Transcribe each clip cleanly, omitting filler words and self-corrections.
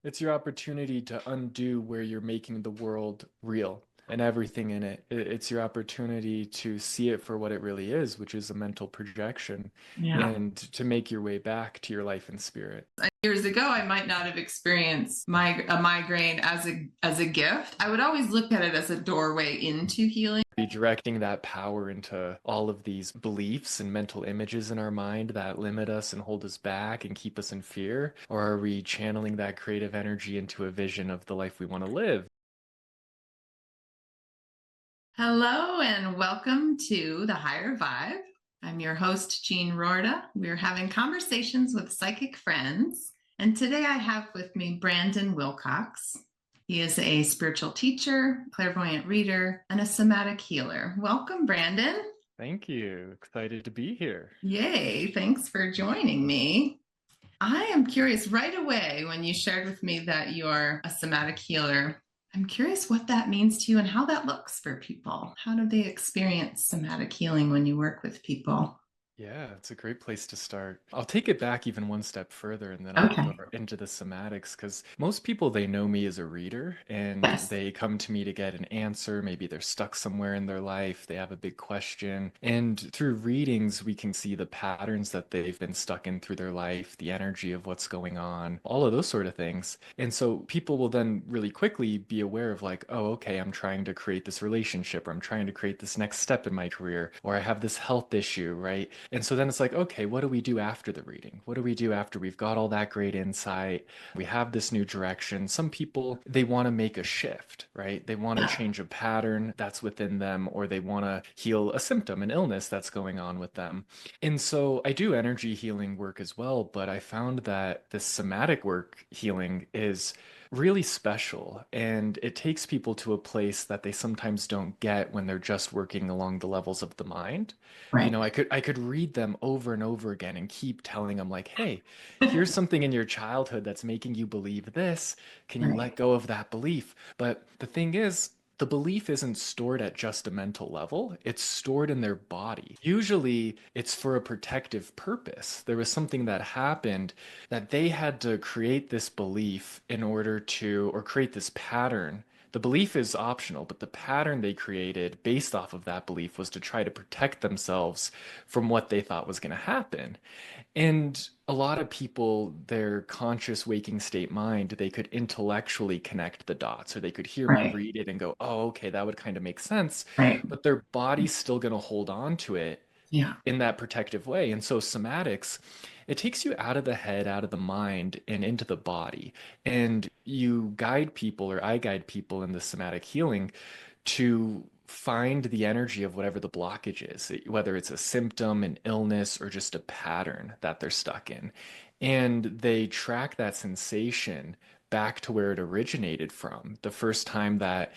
It's your opportunity to undo where you're making the world real and everything in it. It's your opportunity to see it for what it really is, which is a mental projection, Yeah. and to make your way back to your life and spirit. Years ago, I might not have experienced a migraine as a gift. I would always look at it as a doorway into healing. Redirecting that power into all of these beliefs and mental images in our mind that limit us and hold us back and keep us in fear? Or are we channeling that creative energy into a vision of the life we want to live? Hello and welcome to the Higher Vibe. I'm your host, Jean Roorda. We're having conversations with psychic friends. And today I have with me Brandon Wilcox. He is a spiritual teacher, clairvoyant reader, and a somatic healer. Welcome, Brandon. Thank you. Excited to be here. Yay, thanks for joining me. I am curious right away when you shared with me that you're a somatic healer. I'm curious what that means to you and how that looks for people. How do they experience somatic healing when you work with people? Yeah, it's a great place to start. I'll take it back even one step further and then I'll go Okay. into the somatics because most people they know me as a reader and Yes. they come to me to get an answer. Maybe they're stuck somewhere in their life, they have a big question. And through readings, we can see the patterns that they've been stuck in through their life, the energy of what's going on, all of those sort of things. And so people will then really quickly be aware of like, oh, okay, I'm trying to create this relationship or I'm trying to create this next step in my career or I have this health issue, right? And so then it's like, okay, what do we do after the reading? What do we do after we've got all that great insight? We have this new direction. Some people, they want to make a shift, right? They want to Yeah. change a pattern that's within them, or they want to heal a symptom, an illness that's going on with them. And so I do energy healing work as well, but I found that this somatic work healing is really special and it takes people to a place that they sometimes don't get when they're just working along the levels of the mind. You Right. know, I could read them over and over again and keep telling them like, "Hey, here's something in your childhood that's making you believe this. Can you Right. let go of that belief?" But the thing is, the belief isn't stored at just a mental level. It's stored in their body. Usually, it's for a protective purpose. There was something that happened that they had to create this belief in order to, or create this pattern. The belief is optional, but the pattern they created based off of that belief was to try to protect themselves from what they thought was going to happen. And a lot of people, their conscious waking state mind, they could intellectually connect the dots, or they could hear me Right. read it and go, oh, okay, that would kind of make sense. Right. But their body's still going to hold on to it Yeah. in that protective way. And so somatics, it takes you out of the head, out of the mind, and into the body. And you guide people, or I guide people in the somatic healing to find the energy of whatever the blockage is, whether it's a symptom, an illness, or just a pattern that they're stuck in. And they track that sensation back to where it originated from. The first time that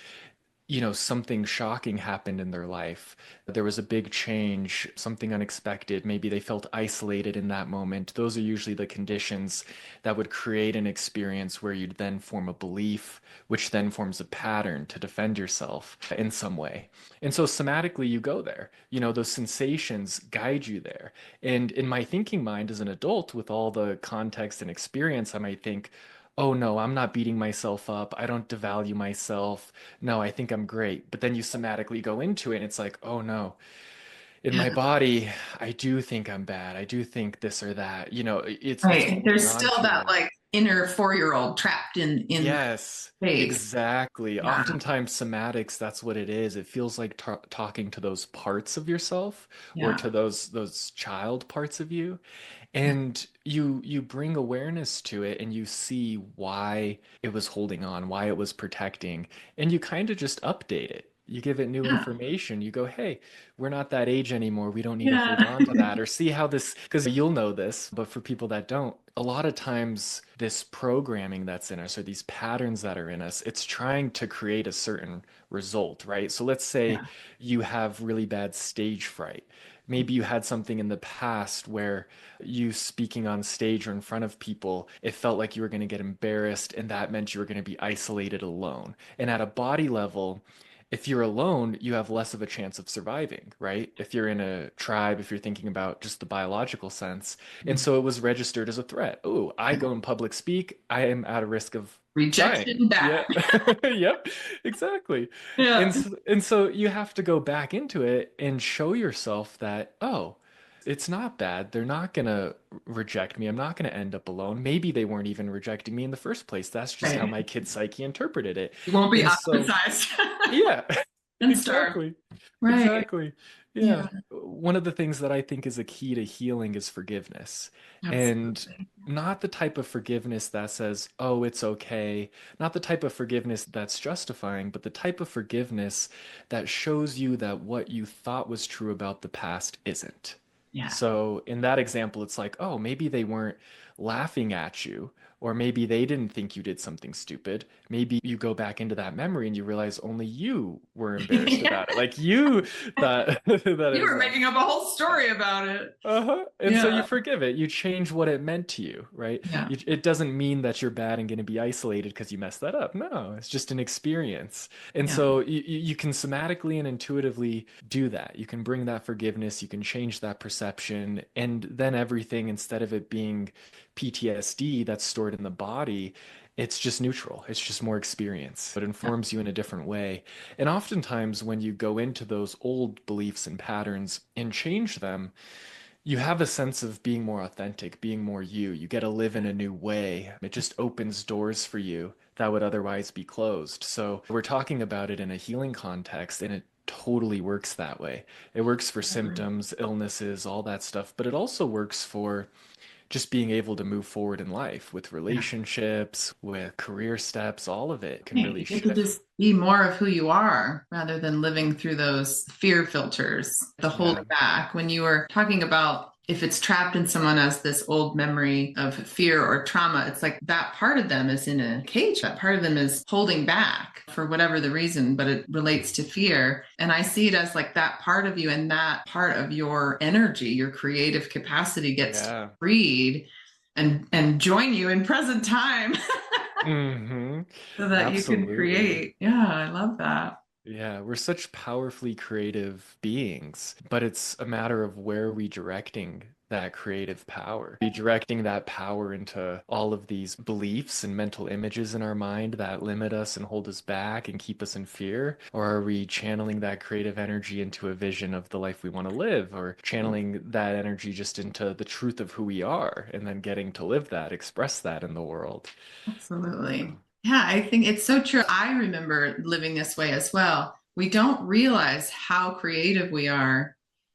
something shocking happened in their life. There was a big change, something unexpected. Maybe they felt isolated in that moment. Those are usually the conditions that would create an experience where you'd then form a belief, which then forms a pattern to defend yourself in some way. And so somatically, you go there. Those sensations guide you there. And in my thinking mind as an adult, with all the context and experience, I might think, oh no, I'm not beating myself up. I don't devalue myself. No, I think I'm great. But then you somatically go into it and it's like, oh no, in Yeah. my body, I do think I'm bad. I do think this or that. It's Right. holding There's on still to that it. like inner 4-year old trapped in that Yes, space. exactly. Yeah. Oftentimes, somatics, that's what it is. It feels like talking to those parts of yourself or Yeah. to those child parts of you. And you bring awareness to it and you see why it was holding on, why it was protecting, and you kind of just update it. You give it new Yeah. information. You go, hey, we're not that age anymore. We don't need to hold Yeah. on to that. Or see how this, because you'll know this, but for people that don't, a lot of times this programming that's in us or these patterns that are in us, it's trying to create a certain result, right? So let's say Yeah. you have really bad stage fright. Maybe you had something in the past where you speaking on stage or in front of people, it felt like you were going to get embarrassed, and that meant you were going to be isolated alone. And at a body level, If you're alone, you have less of a chance of surviving, right? If you're in a tribe, if you're thinking about just the biological sense. And so it was registered as a threat. Oh, I go in public speak, I am at a risk of dying. Rejection Yeah. back. Yep, exactly. Yeah. And so you have to go back into it and show yourself that, oh, it's not bad. They're not gonna reject me. I'm not gonna end up alone. Maybe they weren't even rejecting me in the first place. That's just how Right. my kid psyche interpreted it. You won't be And so, ostracized yeah, and starved. exactly. Right. Exactly. Yeah, Yeah. One of the things that I think is a key to healing is forgiveness. And absolutely. not the type of forgiveness that says, oh, it's okay. Not the type of forgiveness that's justifying, but the type of forgiveness that shows you that what you thought was true about the past isn't. Yeah. So in that example, it's like, oh, maybe they weren't laughing at you, or maybe they didn't think you did something stupid. Maybe you go back into that memory and you realize only you were embarrassed Yeah. about it. Like you thought that it You was were wrong. making up a whole story about it. Uh-huh. And so you Yeah. forgive it. You change what it meant to you, right? Yeah. It doesn't mean that you're bad and going to be isolated because you messed that up. No, it's just an experience. And Yeah. so you can somatically and intuitively do that. You can bring that forgiveness, you can change that perception, and then everything, instead of it being PTSD that's stored in the body, it's just neutral. It's just more experience. It Yeah. informs you in a different way. And oftentimes, when you go into those old beliefs and patterns and change them, you have a sense of being more authentic, being more you. You get to live in a new way. It just opens doors for you that would otherwise be closed. So we're talking about it in a healing context, and it totally works that way. It works for symptoms, illnesses, all that stuff, but it also works for just being able to move forward in life with Yeah. relationships, with career steps, all of it can Right. You really get to shift. just be more of who you are rather than living through those fear filters, the hold Yeah. back. When you were talking about if it's trapped in someone as this old memory of fear or trauma, it's like that part of them is in a cage. That part of them is holding back for whatever the reason, but it relates to fear. And I see it as like that part of you and that part of your energy, your creative capacity gets Yeah. freed and join you in present time Hmm. so that you can Absolutely. create. Yeah, I love that. Yeah, we're such powerfully creative beings, but it's a matter of where are we directing that creative power? Are we directing that power into all of these beliefs and mental images in our mind that limit us and hold us back and keep us in fear? Or are we channeling that creative energy into a vision of the life we want to live, or channeling that energy just into the truth of who we are and then getting to live that, express that in the world? Absolutely. So, Yeah, I think it's so true. I remember living this way as well. We don't realize how creative we are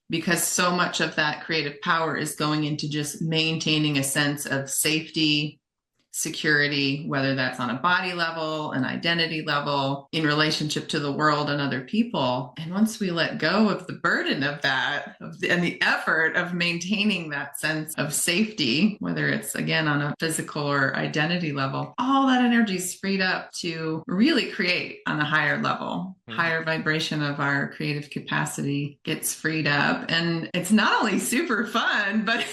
because so much of that creative power is going into just maintaining a sense of safety, security, whether that's on a body level, an identity level, in relationship to the world and other people. And once we let go of the burden of that and the effort of maintaining that sense of safety, whether it's again on a physical or identity level, all that energy is freed up to really create on a higher level. mhm. Higher vibration of our creative capacity gets freed up. And it's not only super fun, but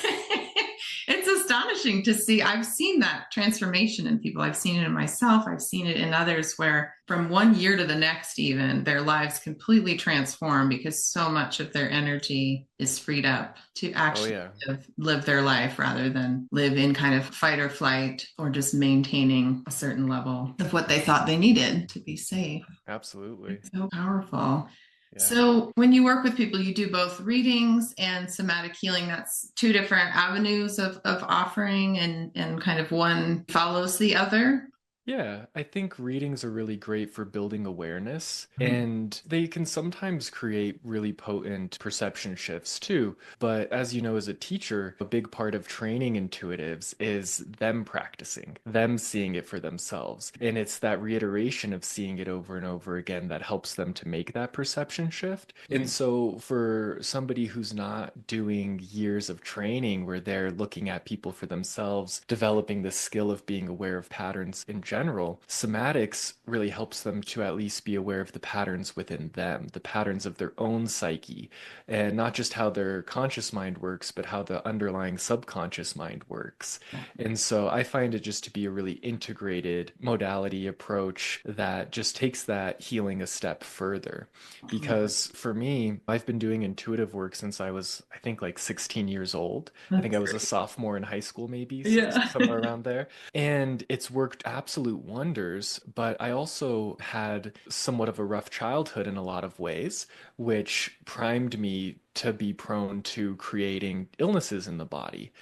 it's astonishing to see. I've seen that transformation in people. I've seen it in myself. I've seen it in others where from one year to the next, even their lives completely transform because so much of their energy is freed up to Oh actually yeah, live their life rather than live in kind of fight or flight or just maintaining a certain level of what they thought they needed to be safe. absolutely. It's so powerful. Yeah. So, when you work with people, you do both readings and somatic healing. That's two different avenues of offering, and kind of one follows the other. Yeah, I think readings are really great for building awareness, Right. and they can sometimes create really potent perception shifts too. But as you know, as a teacher, a big part of training intuitives is them practicing, them seeing it for themselves. And it's that reiteration of seeing it over and over again that helps them to make that perception shift. And Right. so for somebody who's not doing years of training where they're looking at people for themselves, developing the skill of being aware of patterns in general, somatics really helps them to at least be aware of the patterns within them, the patterns of their own psyche, and not just how their conscious mind works, but how the underlying subconscious mind works. And so I find it just to be a really integrated modality approach that just takes that healing a step further. Because for me, I've been doing intuitive work since I was, I think, like 16 years old. I think That's I was a great. sophomore in high school, maybe Yeah. somewhere around there. And it's worked absolute wonders. But I also had somewhat of a rough childhood in a lot of ways, which primed me to be prone to creating illnesses in the body.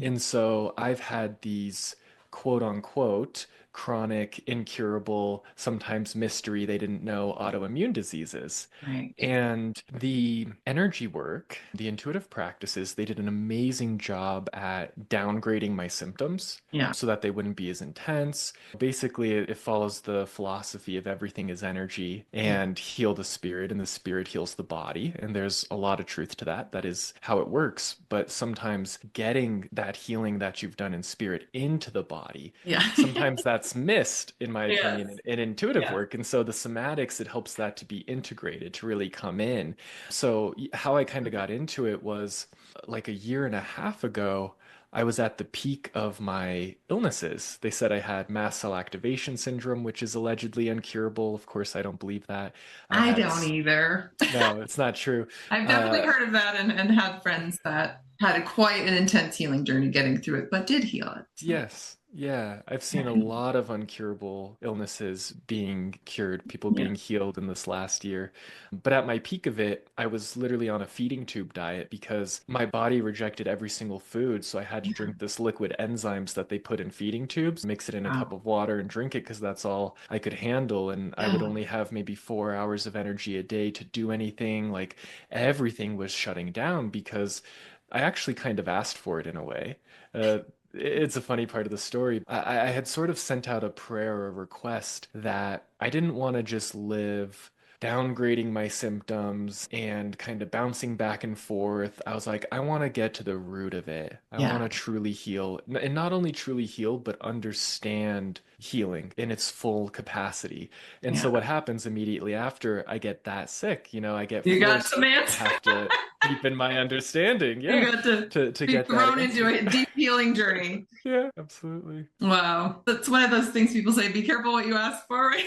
And so I've had these quote unquote chronic, incurable, sometimes mystery they didn't know autoimmune diseases. Right. And the energy work, the intuitive practices, they did an amazing job at downgrading my symptoms Yeah. so that they wouldn't be as intense. Basically, it follows the philosophy of everything is energy and heal the spirit, and the spirit heals the body. And there's a lot of truth to that. That is how it works. But sometimes getting that healing that you've done in spirit into the body, Yeah. sometimes that's missed, in my Yes. opinion, in intuitive Yeah. work. And so the somatics, it helps that to be integrated, to really come in. So how I kind of got into it was like a year and a half ago. I was at the peak of my illnesses. They said I had mast cell activation syndrome, which is allegedly incurable. Of course, I don't believe that. I I had, don't either. no, it's not true. I've definitely Uh, heard of that and had friends that had a quite an intense healing journey getting through it, but did heal it. So, Yes, yeah. I've seen a yeah. lot of uncurable illnesses being cured, people Yeah. being healed in this last year. But at my peak of it, I was literally on a feeding tube diet because my body rejected every single food. So I had to drink this liquid enzymes that they put in feeding tubes, mix it in a cup Wow. of water and drink it because that's all I could handle. And I would Yeah. only have maybe 4 hours of energy a day to do anything. Like everything was shutting down because I actually kind of asked for it in a way. Uh, it's a funny part of the story. I had sort of sent out a prayer or a request that I didn't want to just live downgrading my symptoms and kind of bouncing back and forth. I was like, I want to get to the root of it. I want Yeah. to truly heal, and not only truly heal, but understand healing in its full capacity. And so Yeah. what happens immediately after I get that sick, I get You got some forced to answers. have to deepen my understanding. You Yeah, got to to be get that thrown into answer. a deep healing journey. Yeah, absolutely. Wow. That's one of those things people say, be careful what you ask for, right?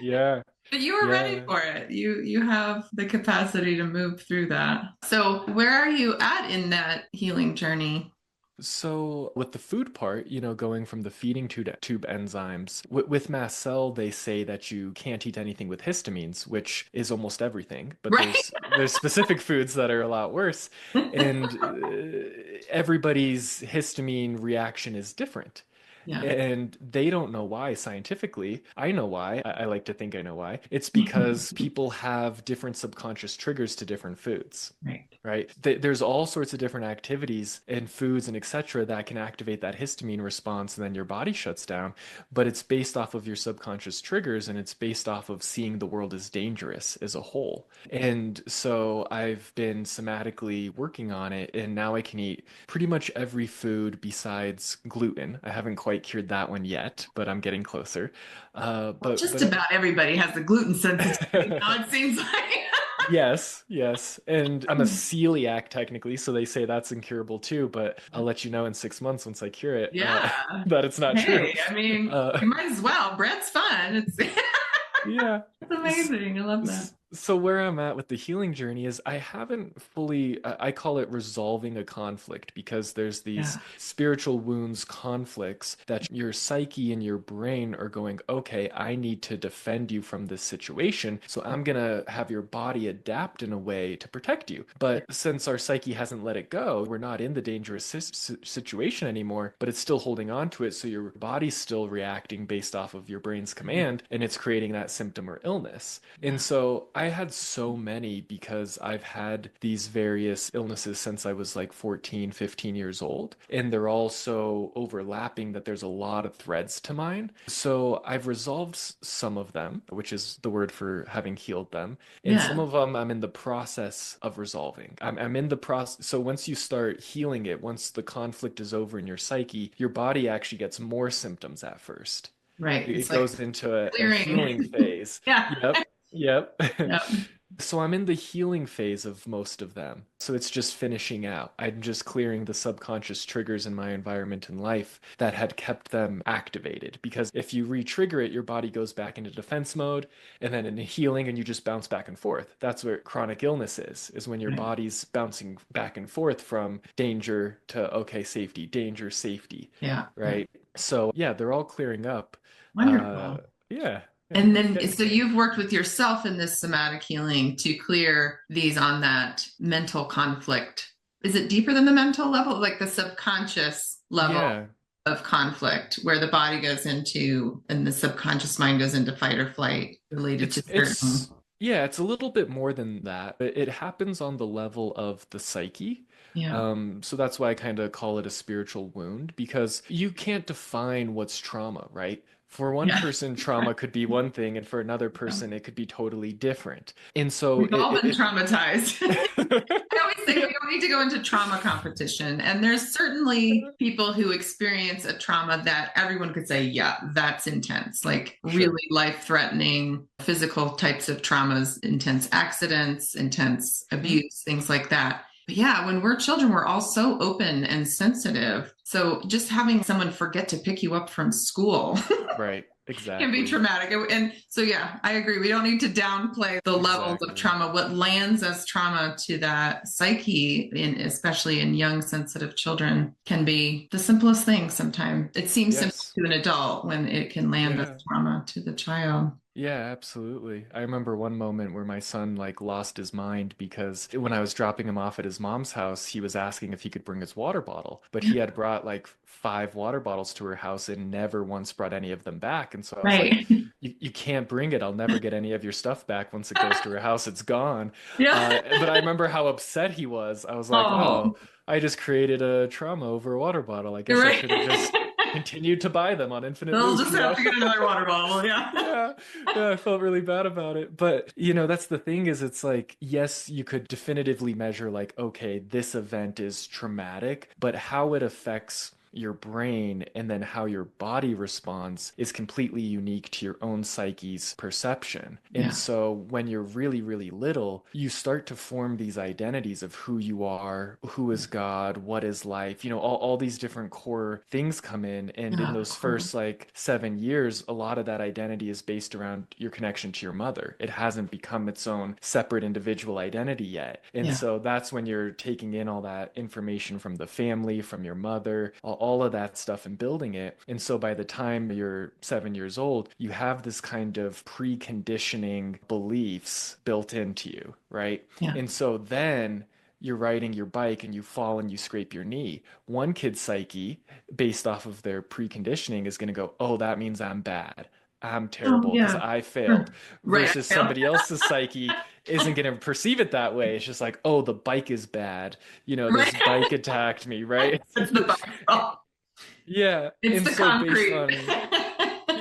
Yeah, But you were ready yeah. for it. You have the capacity to move through that. So where are you at in that healing journey? So with the food part, going from the feeding tube enzymes, with mast cell, they say that you can't eat anything with histamines, which is almost everything. But Right? there's specific foods that are a lot worse, and everybody's histamine reaction is different. Yeah. And they don't know why scientifically. I know why. I like to think I know why. It's because people have different subconscious triggers to different foods. Right. Right? There's all sorts of different activities and foods and etc. that can activate that histamine response, and then your body shuts down. But it's based off of your subconscious triggers, and it's based off of seeing the world as dangerous as a whole. And so I've been somatically working on it, and now I can eat pretty much every food besides gluten. I haven't quite cured that one yet, but I'm getting closer. Well, But just about everybody has a gluten sensitivity but now, it seems like. Yes, yes. And I'm a celiac technically, so they say that's incurable too, but I'll let you know in 6 months once I cure it, Yeah. that it's not true. Hey, I mean, Uh, you might as well. Bread's fun. It's yeah. it's amazing. I love that. So where I'm at with the healing journey is I haven't fully, I call it resolving a conflict because there's these Yeah. spiritual wounds, conflicts that your psyche and your brain are going, okay, I need to defend you from this situation. So I'm going to have your body adapt in a way to protect you. But since our psyche hasn't let it go, we're not in the dangerous situation anymore, but it's still holding on to it. So your body's still reacting based off of your brain's command, and it's creating that symptom or illness. And so I had so many because I've had these various illnesses since I was like 14, 15 years old. And they're all so overlapping that there's a lot of threads to mine. So I've resolved some of them, which is the word for having healed them. And some Yeah. of them I'm in the process of resolving. I'm in the process. So once you start healing it, once the conflict is over in your psyche, your body actually gets more symptoms at first. Right. It It's like goes into a healing clearing. phase. Yeah. Yep. Yep. Yeah. So I'm in the healing phase of most of them. So it's just finishing out. I'm just clearing the subconscious triggers in my environment and life that had kept them activated. Because if you re-trigger it, your body goes back into defense mode and then into healing and you just bounce back and forth. That's what chronic illness is when your Right. body's bouncing back and forth from danger to okay, safety, danger, safety, Yeah. Yeah. right? So yeah, they're all clearing up. Uh, Wonderful. yeah, yeah, And it's then, getting so there. you've worked with yourself in this somatic healing to clear these on that mental conflict. Is it deeper than the mental level, like the subconscious level Yeah. of conflict, where the body goes into and the subconscious mind goes into fight or flight related to certain? It's yeah, it's a little bit more than that. It happens on the level of the psyche. Yeah. So that's why I kind of call it a spiritual wound because you can't define what's trauma, right? For one Yeah. person, trauma could be one thing, and for another person, it could be totally different. And so We've all been traumatized. it I always say we don't need to go into trauma competition. And there's certainly people who experience a trauma that everyone could say, yeah, that's intense, like sure. really life threatening physical types of traumas, intense accidents, intense Hmm. abuse, things like that. But yeah, when we're children, we're all so open and sensitive. So just having someone forget to pick you up from school Right. can be Exactly. traumatic. And so, yeah, I agree. We don't need to downplay the levels of Exactly. trauma. What lands as trauma to that psyche, especially in young, sensitive children, can be the simplest thing sometimes. It seems simple Yes. to an adult when it can land as Yeah. trauma to the child. Yeah, absolutely. I remember one moment where my son like lost his mind because when I was dropping him off at his mom's house, he was asking if he could bring his water bottle, but Yeah. he had brought like five water bottles to her house and never once brought any of them back. And so I was like, Right. you can't bring it. I'll never get any of your stuff back. Once it goes to her house, it's gone. Yeah. But I remember how upset he was. I was like, Oh, oh, I just created a trauma over a water bottle. I you're guess I right. should have just continued to buy them on infinite They'll loop, just you have know? to get another water bottle. Yeah. Yeah, yeah, I felt really bad about it. But, that's the thing is it's like, yes, you could definitively measure like, okay, this event is traumatic, but how it affects your brain and then how your body responds is completely unique to your own psyche's perception. And Yeah. so when you're really, really little, you start to form these identities of who you are, who is God, what is life, all these different core things come in. And in Yeah. those first like 7 years, a lot of that identity is based around your connection to your mother. It hasn't become its own separate individual identity yet. And Yeah. so that's when you're taking in all that information from the family, from your mother, all of that stuff and building it. And so by the time you're 7 years old, you have this kind of preconditioning beliefs built into you, right? Yeah. And so then you're riding your bike and you fall and you scrape your knee. One kid's psyche, based off of their preconditioning, is going to go, oh, that means I'm bad. I'm Oh, terrible because yeah. I failed. Right. Versus I feel. somebody else's psyche isn't going to perceive it that way. It's just like, oh, the bike is bad. Right. This bike attacked me, right? It's the bike. Yeah. It's And the so based concrete. on,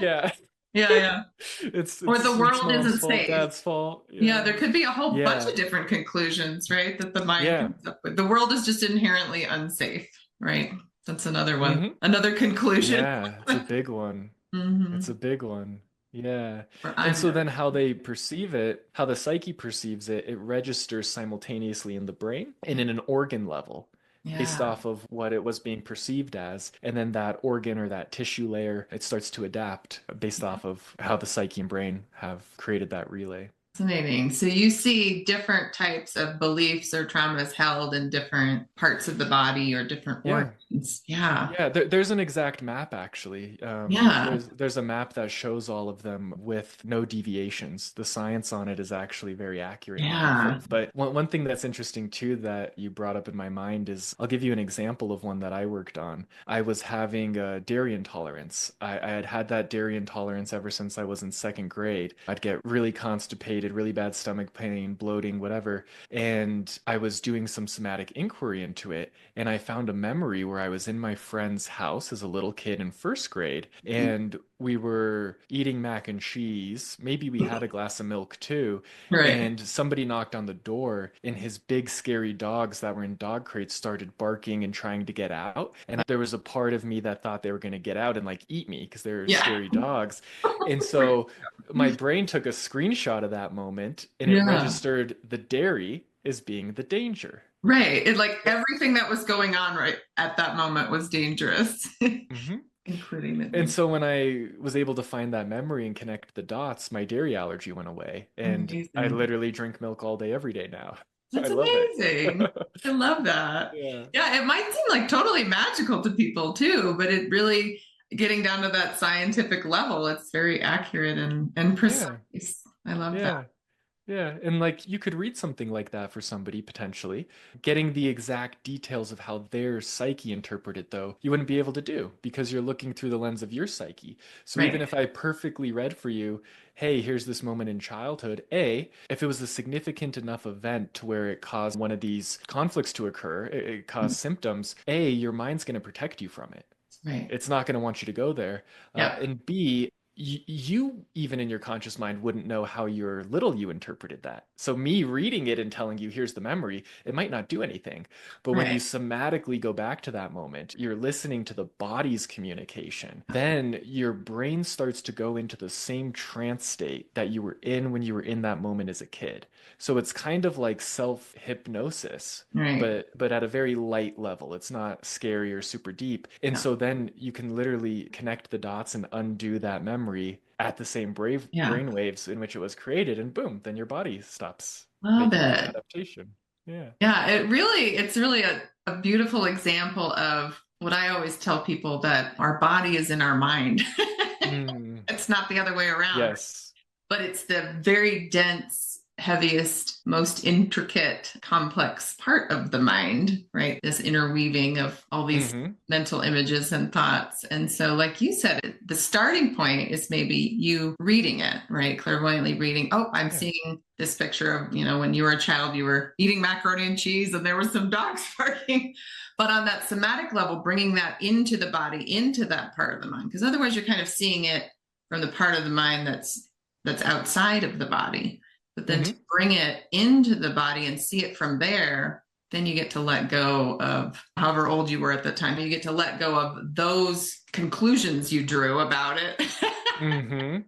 yeah, Yeah, yeah. it's Or the sweet world mom's isn't fault, safe. dad's fault. Yeah, Yeah. there could be a whole bunch Yeah. of different conclusions, right? That the mind Yeah. comes up with. The world is just inherently unsafe, right? That's another one, Hmm. another conclusion. Yeah. It's a big one. It's Hmm. a big one. Yeah. Or And I'm so never. then how they perceive it, how the psyche perceives it, it registers simultaneously in the brain and in an organ level based Yeah. off of what it was being perceived as. And then that organ or that tissue layer, it starts to adapt based off of how the psyche and brain have created that relay. Fascinating. So you see different types of beliefs or traumas held in different parts of the body or different Yeah. organs. Yeah. Yeah, there's an exact map actually. Yeah. There's a map that shows all of them with no deviations. The science on it is actually very accurate and Yeah. perfect. But one thing that's interesting too that you brought up in my mind is I'll give you an example of one that I worked on. I was having a dairy intolerance. I had had that dairy intolerance ever since I was in second grade. I'd get really constipated, really bad stomach pain, bloating, whatever. And I was doing some somatic inquiry into it and I found a memory where I was in my friend's house as a little kid in first grade, and we were eating mac and cheese. Maybe we had a glass of milk too. Right. And somebody knocked on the door, and his big, scary dogs that were in dog crates started barking and trying to get out. And there was a part of me that thought they were going to get out and like eat me because they're Yeah. scary dogs. And so my brain took a screenshot of that moment and it Yeah. registered the dairy as being the danger. Right. It like everything that was going on right at that moment was dangerous, Hmm. including the And danger. so when I was able to find that memory and connect the dots, my dairy allergy went away. And I Amazing. literally drink milk all day, every day now. I That's love it. amazing. I love that. Yeah. Yeah, it might seem like totally magical to people too, but it really getting down to that scientific level, it's very accurate and Yeah. precise. I love that. Yeah. Yeah, and like you could read something like that for somebody potentially. Getting the exact details of how their psyche interpreted, though, you wouldn't be able to do because you're looking through the lens of your psyche. So even Right. if I perfectly read for you, hey, here's this moment in childhood, A, if it was a significant enough event to where it caused one of these conflicts to occur, it caused symptoms, A, your mind's going to protect you from it. Right. It's not going to want you to go there. Yep. And B, you even in your conscious mind wouldn't know how your little you interpreted that. So me reading it and telling you here's the memory, it might not do anything. But when you Right. somatically go back to that moment, you're listening to the body's communication. Then your brain starts to go into the same trance state that you were in when you were in that moment as a kid. So it's kind of like self-hypnosis, Right. but at a very light level. It's not scary or super deep. And Yeah. so then you can literally connect the dots and undo that memory at the same brave Yeah. brain waves in which it was created, and boom, then your body stops Love making that it. adaptation. Yeah. Yeah, it's really a beautiful example of what I always tell people that our body is in our mind. Mm, It's not the other way around, yes. but it's the very dense, heaviest, most intricate, complex part of the mind, right? This interweaving of all these Hmm. mental images and thoughts. And so, like you said, the starting point is maybe you reading it, right? Clairvoyantly reading, oh, I'm Yeah. seeing this picture of, when you were a child, you were eating macaroni and cheese and there were some dogs barking. But on that somatic level, bringing that into the body, into that part of the mind, because otherwise you're kind of seeing it from the part of the mind that's outside of the body. But then to Hmm. bring it into the body and see it from there, then you get to let go of however old you were at the time. You get to let go of those conclusions you drew about it Hmm.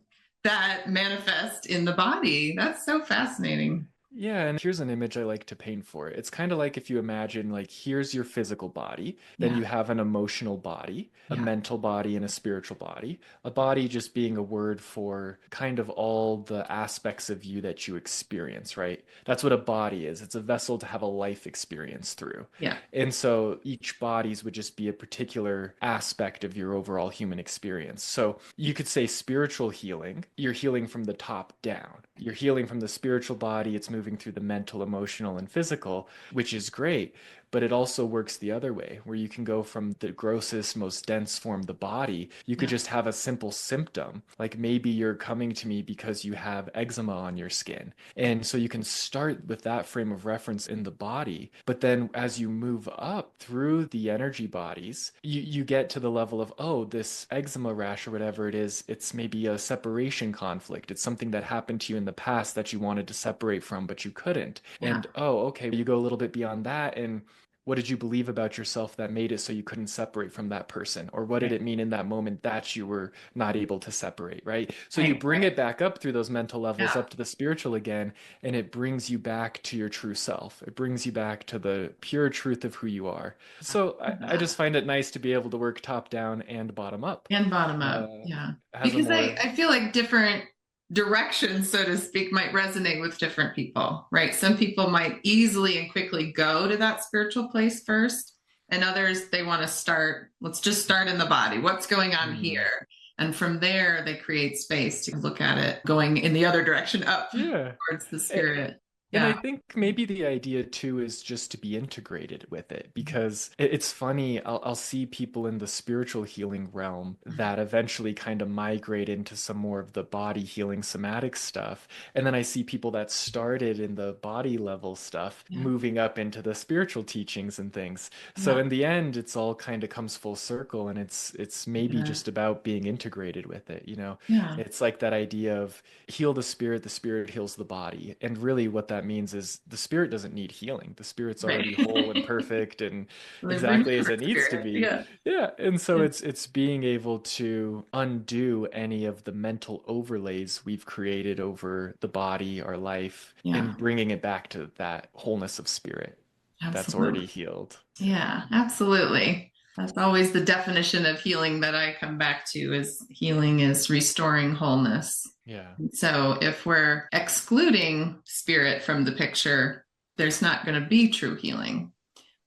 that manifest in the body. That's so fascinating. Yeah, and here's an image I like to paint for it. It's kind of like if you imagine, like, here's your physical body, then Yeah. you have an emotional body, a Yeah. mental body, and a spiritual body. A body just being a word for kind of all the aspects of you that you experience, right? That's what a body is. It's a vessel to have a life experience through. Yeah. And so each bodies would just be a particular aspect of your overall human experience. So you could say spiritual healing, you're healing from the top down. You're healing from the spiritual body, it's moving through the mental, emotional, and physical, which is great. But it also works the other way, where you can go from the grossest, most dense form, the body. You could Yeah. just have a simple symptom, like maybe you're coming to me because you have eczema on your skin. And so you can start with that frame of reference in the body. But then as you move up through the energy bodies, you get to the level of, oh, this eczema rash or whatever it is, it's maybe a separation conflict. It's something that happened to you in the past that you wanted to separate from, but you couldn't. Yeah. And oh, okay, you go a little bit beyond that. And what did you believe about yourself that made it so you couldn't separate from that person? Or what did Right. it mean in that moment that you were not able to separate, right? So you Right. bring it back up through those mental levels Yeah. up to the spiritual again, and it brings you back to your true self. It brings you back to the pure truth of who you are. So I That. just find it nice to be able to work top down and bottom up. And bottom up. Uh, Yeah. has a Because more, I feel like different directions, so to speak, might resonate with different people, right? Some people might easily and quickly go to that spiritual place first, and others, they want to start, let's just start in the body. What's going on mm, here? And from there, they create space to look at it going in the other direction up yeah. towards the Eh, spirit. And I Yeah. think maybe the idea too is just to be integrated with it because it's funny. I'll see people in the spiritual healing realm that eventually kind of migrate into some more of the body healing somatic stuff. And then I see people that started in the body level stuff Yeah. moving up into the spiritual teachings and things. So Yeah. in the end, it's all kind of comes full circle and it's maybe Yeah. just about being integrated with it, you know? Yeah. It's like that idea of heal the spirit heals the body. And really, what that means is the spirit doesn't need healing. The spirit's already whole and Right. perfect and The exactly as remember it needs to spirit. be. Yeah. Yeah. And so Yeah. it's being able to undo any of the mental overlays we've created over the body, our life, Yeah. and bringing it back to that wholeness of spirit that's Absolutely. already healed. Yeah, absolutely. That's always the definition of healing that I come back to is healing is restoring wholeness. Yeah. So if we're excluding spirit from the picture, there's not going to be true healing.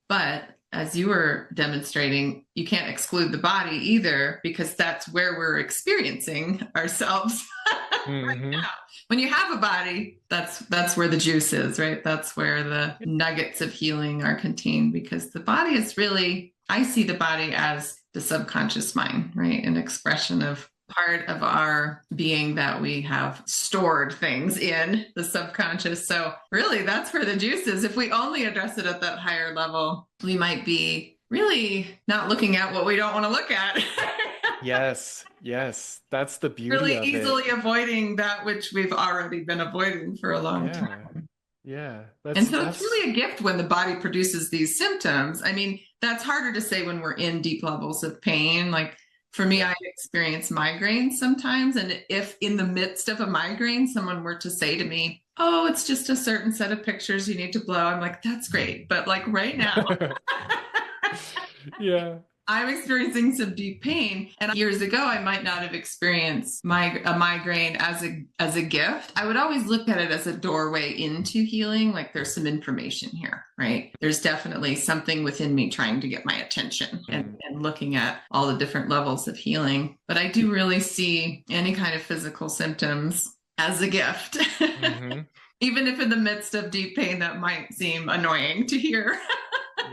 But as you were demonstrating, you can't exclude the body either because that's where we're experiencing ourselves right Hmm. now. When you have a body, that's where the juice is, right? That's where the nuggets of healing are contained because the body is really, I see the body as the subconscious mind, right? An expression of part of our being that we have stored things in the subconscious. So, really, that's where the juice is. If we only address it at that higher level, we might be really not looking at what we don't want to look at. Yes. Yes. That's the beauty Really of it. easily avoiding that which we've already been avoiding for a long Yeah. time. Yeah. And That's so it's that's really a gift when the body produces these symptoms. I mean, that's harder to say when we're in deep levels of pain. Like for me, yeah. I experience migraines sometimes. And if in the midst of a migraine, someone were to say to me, "Oh, it's just a certain set of pictures you need to blow," I'm like, "That's great." But like right now, Yeah. I'm experiencing some deep pain, and years ago I might not have experienced a migraine as a gift. I would always look at it as a doorway into healing. Like there's some information here, right? There's definitely something within me trying to get my attention Mm. and looking at all the different levels of healing. But I do really see any kind of physical symptoms as a gift. Hmm. Even if in the midst of deep pain that might seem annoying to hear.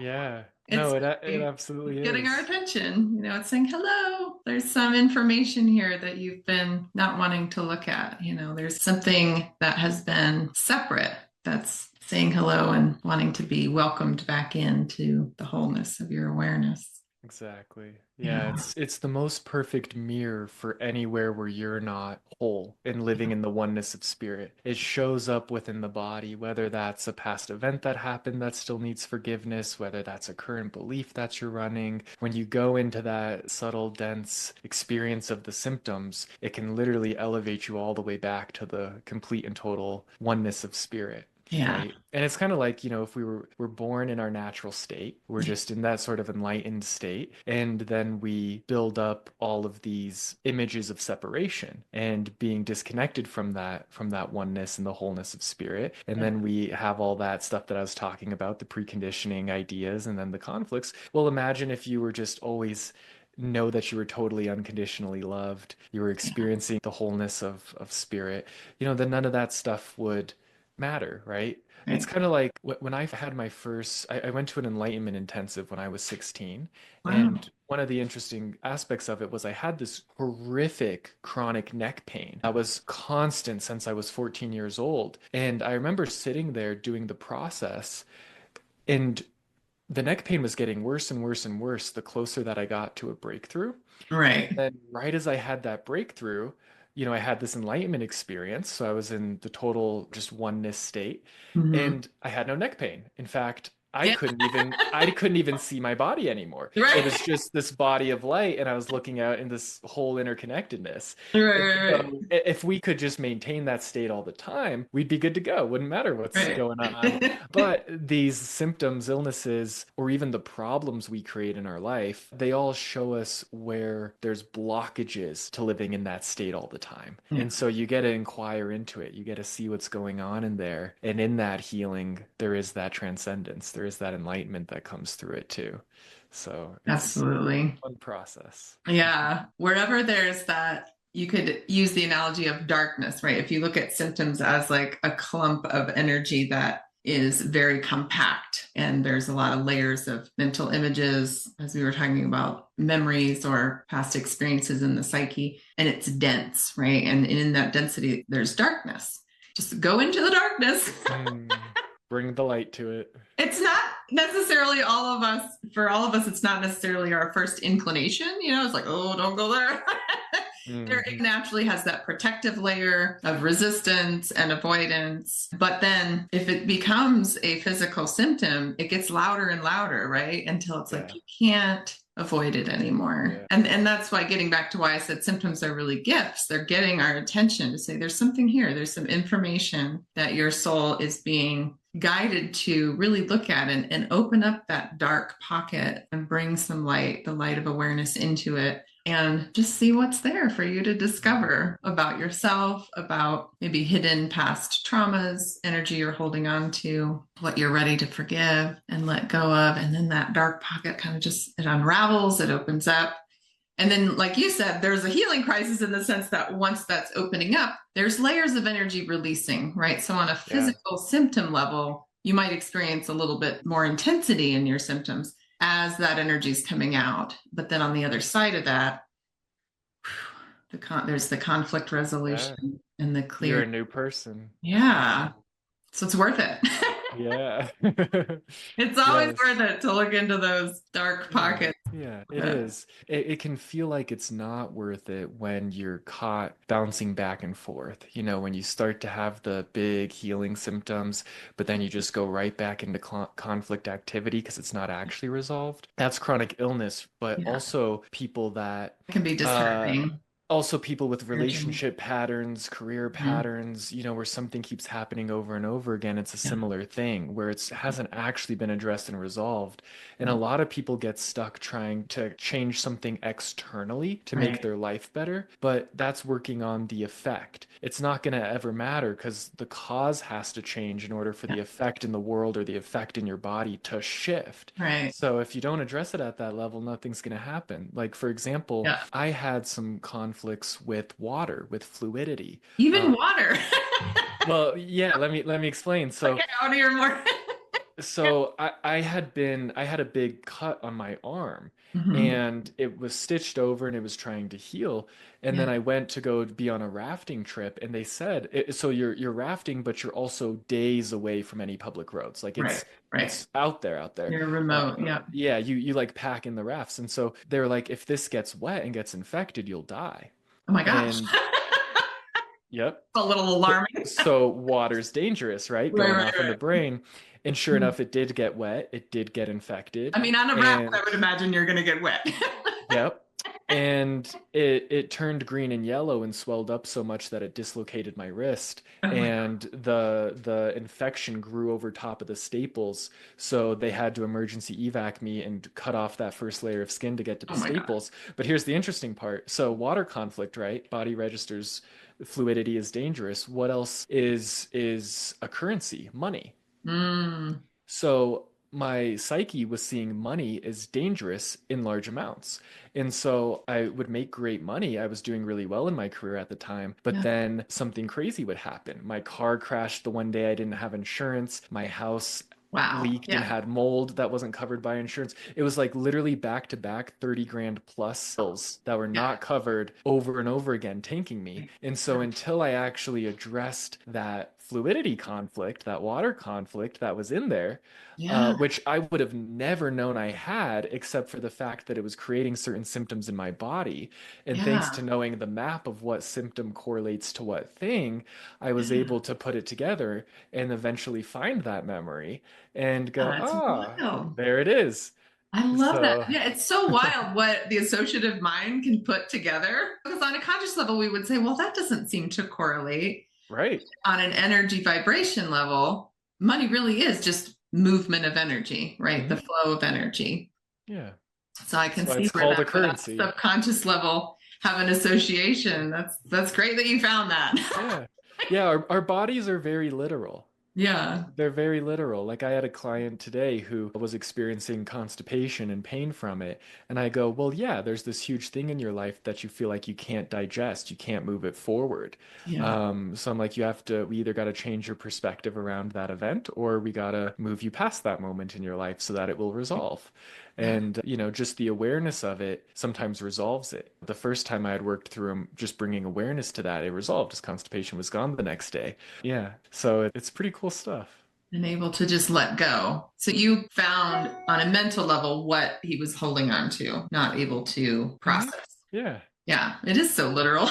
Yeah. It's No, it absolutely getting our is. attention. You know, it's saying, hello, there's some information here that you've been not wanting to look at. You know, there's something that has been separate that's saying hello and wanting to be welcomed back into the wholeness of your awareness. Exactly. Yeah, Yeah. it's the most perfect mirror for anywhere where you're not whole and living in the oneness of spirit. It shows up within the body, whether that's a past event that happened that still needs forgiveness, whether that's a current belief that you're running. When you go into that subtle, dense experience of the symptoms, it can literally elevate you all the way back to the complete and total oneness of spirit. Yeah. Right. And it's kind of like, you know, if we're born in our natural state, we're just in that sort of enlightened state, and then we build up all of these images of separation and being disconnected from that oneness and the wholeness of spirit. And then we have all that stuff that I was talking about, the preconditioning ideas and then the conflicts. Well, imagine if you were just always know that you were totally unconditionally loved, you were experiencing the wholeness of spirit, you know, then none of that stuff would matter, right? It's Right. kind of like when I had my first, I went to an enlightenment intensive when I was 16. Wow. And one of the interesting aspects of it was I had this horrific chronic neck pain that was constant since I was 14 years old. And I remember sitting there doing the process, and the neck pain was getting worse and worse and worse the closer that I got to a breakthrough. And Right. then right as I had that breakthrough, you know, I had this enlightenment experience. So I was in the total just oneness state Mm-hmm. and I had no neck pain. In fact, Yeah. I couldn't even see my body anymore. It Right. was just this body of light and I was looking out in this whole interconnectedness. Right. And Right. so if we could just maintain that state all the time, we'd be good to go. Wouldn't matter what's Right. going on. Right. But these symptoms, illnesses, or even the problems we create in our life, they all show us where there's blockages to living in that state all the time. Yeah. And so you get to inquire into it. You get to see what's going on in there. And in that healing, there is that transcendence. There is that enlightenment that comes through it too. So it's Absolutely. a fun process. Yeah, wherever there's that you could use the analogy of darkness, right? If you look at symptoms as like a clump of energy that is very compact and there's a lot of layers of mental images, as we were talking about memories or past experiences in the psyche, and it's dense, right? And in that density, there's darkness. Just go into the darkness. Mm, bring the light to it. It's not necessarily all of us, for all of us, it's not necessarily our first inclination. It's like, oh, don't go there. There Hmm. it naturally has that protective layer of resistance and avoidance. But then if it becomes a physical symptom, it gets louder and louder, right? Until it's like Yeah. you can't avoid it anymore. Yeah. And that's why, getting back to why I said symptoms are really gifts, they're getting our attention to say there's something here, there's some information that your soul is being guided to really look at, and open up that dark pocket and bring some light, the light of awareness into it, and just see what's there for you to discover about yourself, about maybe hidden past traumas, energy you're holding on to, what you're ready to forgive and let go of. And then that dark pocket kind of just, it unravels, it opens up. And then, like you said, there's a healing crisis in the sense that once that's opening up, there's layers of energy releasing, right? So on a Yeah. physical symptom level, you might experience a little bit more intensity in your symptoms as that energy is coming out. But then on the other side of that, there's the conflict Yeah. resolution and the You're clear. a new person. Yeah. So it's worth it. Yeah. It's always worth Yes. it to look into those dark Yeah. pockets. Yeah, it is. It can feel like it's not worth it when you're caught bouncing back and forth. When you start to have the big healing symptoms, but then you just go right back into conflict activity because it's not actually resolved. That's chronic illness, but Yeah. also people that It can be uh disheartening. also people with Urgent. relationship patterns, career Mhm. patterns, where something keeps happening over and over again. It's a Yeah. similar thing where it hasn't actually been addressed and resolved. And a Yeah. lot of people get stuck trying to change something externally to make Right. their life better, but that's working on the effect. It's not going to ever matter because the cause has to change in order for Yeah. the effect in the world or the effect in your body to shift. Right. So if you don't address it at that level, nothing's going to happen. Like, for example, Yeah. I had some conflicts with water, with fluidity. Even Um, water. well, yeah, let me explain. Okay, I want to hear more. I had a big cut on my arm Mhm. and it was stitched over and it was trying to heal. And then Yeah. I went to go be on a rafting trip and they said, so you're rafting, but you're also days away from any public roads. Like Right. Right. it's out there. You're remote. Yeah. Yeah, you like pack in the rafts. And so they were like, if this gets wet and gets infected, you'll die. Oh my gosh. And yep. A little So, alarming. so water's dangerous, right? Right, Going right, off in the right. brain. And sure Mhm. enough, it did get wet. It did get I infected. mean, on a raft, I And would imagine you're going to get wet. yep. And it turned green and yellow and swelled up so much that it dislocated my wrist. Oh my God. And the infection grew over top of the staples. So they had to emergency evac me and cut off that first layer of skin to get to the Oh my God. staples. But here's the interesting part. So water conflict, right? Body registers fluidity is dangerous. What else is a currency? Money. Mm. So my psyche was seeing money as dangerous in large amounts. And so I would make great money. I was doing really well in my career at the time, but Yeah. then something crazy would happen. My car crashed the one day I didn't have insurance. My house Wow. leaked and Yeah. had mold that wasn't covered by insurance. It was like literally back to back 30 grand plus bills that were Yeah. not covered over and over again, tanking me. And so until I actually addressed that fluidity conflict, that water conflict that was in there, Yeah. which I would have never known I had, except for the fact that it was creating certain symptoms in my body. And thanks Yeah. to knowing the map of what symptom correlates to what thing, I was Yeah. able to put it together and eventually find that memory and go, That's ah, wild. there it is. I love that. So, Yeah, it's so wild what the associative mind can put together. Because on a conscious level, we would say, well, that doesn't seem to correlate. right. On an energy vibration level, money really is just movement of energy, right? The Hmm. flow of energy. Yeah. So I can That's why see it's where called a that currency. subconscious level have an association. That's great that you found that. Yeah. Yeah. Our bodies are very literal. Yeah. They're very literal. Like I had a client today who was experiencing constipation and pain from it. And I go, well, yeah, there's this huge thing in your life that you feel like you can't digest. You can't move it forward. Yeah. So I'm like, we either got to change your perspective around that event or we got to move you past that moment in your life so that it will resolve. Yeah. And, just the awareness of it sometimes resolves it. The first time I had worked through him, just bringing awareness to that, it resolved. His constipation was gone the next day. Yeah. So it's pretty cool stuff. And able to just let go. So you found on a mental level what he was holding on to, not able to Hmm. process. Yeah. Yeah, it is so literal.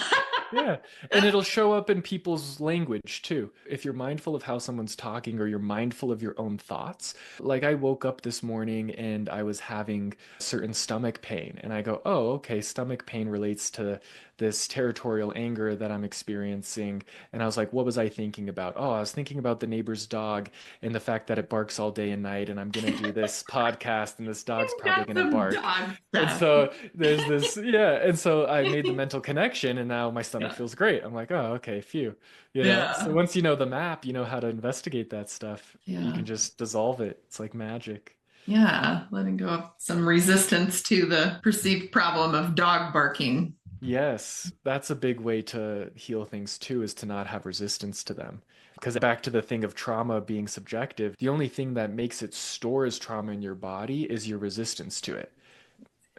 Yeah. And it'll show up in people's language too. If you're mindful of how someone's talking or you're mindful of your own thoughts. Like I woke up this morning and I was having certain stomach pain. And I go, oh, okay, stomach pain relates to this territorial anger that I'm experiencing. And I was like, what was I thinking about? Oh, I was thinking about the neighbor's dog and the fact that it barks all day and night. And I'm going to do this podcast and this dog's You probably got going to some bark. dog And stuff. so there's this, yeah. And so I made the mental connection and now my stomach Yeah. feels great. I'm like, oh, okay, phew. So Yeah. once you know the map, you know how to investigate that stuff. You Yeah. can just dissolve it. It's like magic. Yeah. Letting go of some resistance to the perceived problem of dog barking. Yes, that's a big way to heal things too, is to not have resistance to them. Because back to the thing of trauma being subjective, the only thing that makes it store as trauma in your body is your resistance to it.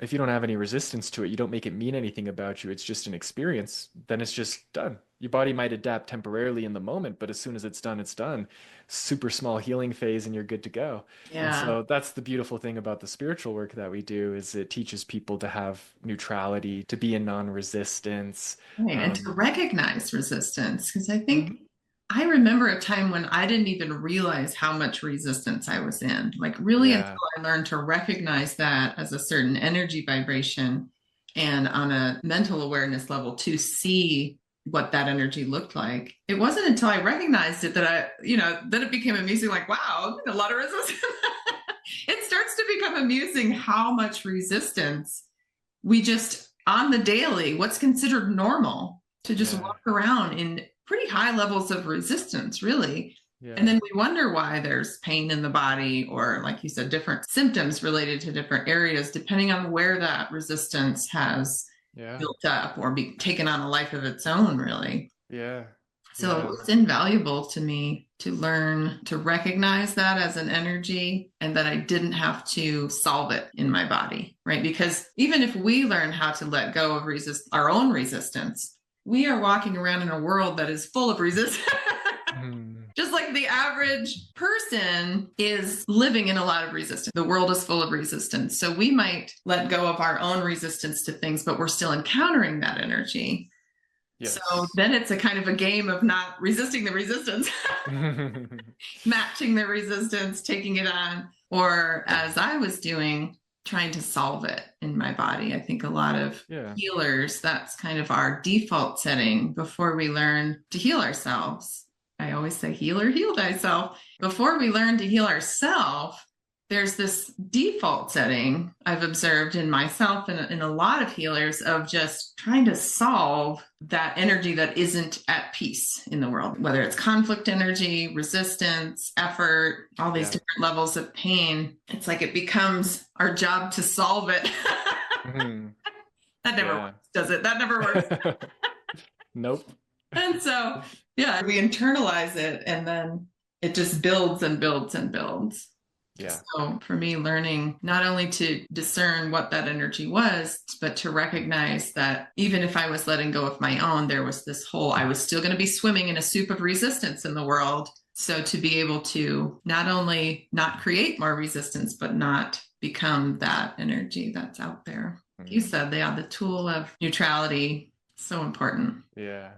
If you don't have any resistance to it, you don't make it mean anything about you, it's just an experience, then it's just done. Your body might adapt temporarily in the moment, but as soon as it's done, it's done. Super small healing phase and you're good to go. And Yeah. so that's the beautiful thing about the spiritual work that we do is it teaches people to have neutrality, to be in non-resistance. Right. And to Um, recognize resistance. Because I think mhm. I remember a time when I didn't even realize how much resistance I was in. Like, really, until Yeah, I learned to recognize that as a certain energy vibration and on a mental awareness level to see what that energy looked like. It wasn't until I recognized it that then it became amusing, like, wow, a lot of resistance. It starts to become amusing how much resistance we just on the daily, what's considered normal to just yeah, walk around in pretty high levels of resistance, really. And yeah, then we wonder why there's pain in the body, or, like you said, different symptoms related to different areas, depending on where that resistance has yeah, built up or be taken on a life of its own, really. yeah, So it yeah, was invaluable to me to learn to recognize that as an energy and that I didn't have to solve it in my body, right? Because even if we learn how to let go of our own resistance, we are walking around in a world that is full of resistance. mm, Just like the average person is living in a lot of resistance. The world is full of resistance. So we might let go of our own resistance to things, but we're still encountering that energy. So yes. then it's a kind of a game of not resisting the resistance, matching the resistance, taking it on, or as I was doing, trying to solve it in my body. I think a lot of Yeah, healers, that's kind of our default setting before we learn to heal ourselves. I always say, healer, heal thyself. Before we learn to heal ourselves, there's this default setting I've observed in myself and in a lot of healers of just trying to solve that energy that isn't at peace in the world, whether it's conflict energy, resistance, effort, all these yeah. different levels of pain. It's like it becomes our job to solve it. Mhm. That never Yeah. works, does it? That never works. Nope. And so, yeah, we internalize it and then it just builds and builds and builds. Yeah. So for me, learning not only to discern what that energy was, but to recognize that even if I was letting go of my own, there was this whole, I was still going to be swimming in a soup of resistance in the world. So to be able to not only not create more resistance, but not become that energy that's out there. You Mhm. said, yeah, the tool of neutrality, so important. Yeah.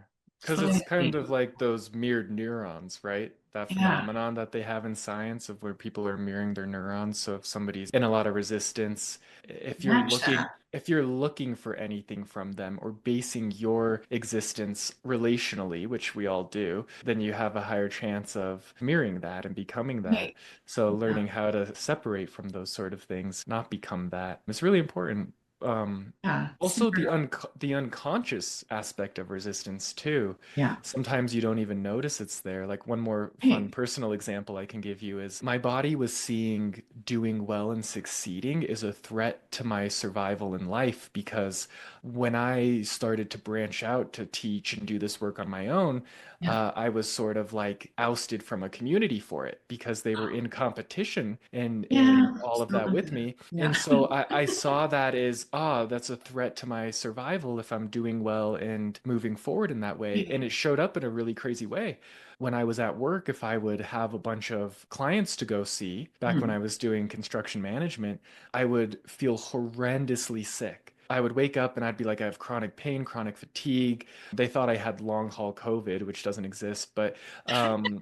Because So many it's kind things. of like those mirrored neurons, right? That Yeah. phenomenon that they have in science of where people are mirroring their neurons. So if somebody's in a lot of resistance, Match that. if you're looking for anything from them or basing your existence relationally, which we all do, then you have a higher chance of mirroring that and becoming that. Right. So Yeah. learning how to separate from those sort of things, not become that, is really important. Yeah. Also Super. the unconscious aspect of resistance too. Yeah. Sometimes you don't even notice it's there. Like one more fun Right. personal example I can give you is my body was seeing doing well and succeeding is a threat to my survival in life because when I started to branch out to teach and do this work on my own, Yeah. I was sort of like ousted from a community for it because they were in competition and Yeah. all of So that with me. And yeah. so I saw that as, that's a threat to my survival if I'm doing well and moving forward in that way. And it showed up in a really crazy way. When I was at work, if I would have a bunch of clients to go see, back when Mhm. I was doing construction management, I would feel horrendously sick. I would wake up and I'd be like, I have chronic pain, chronic fatigue. They thought I had long haul COVID, which doesn't exist, but um,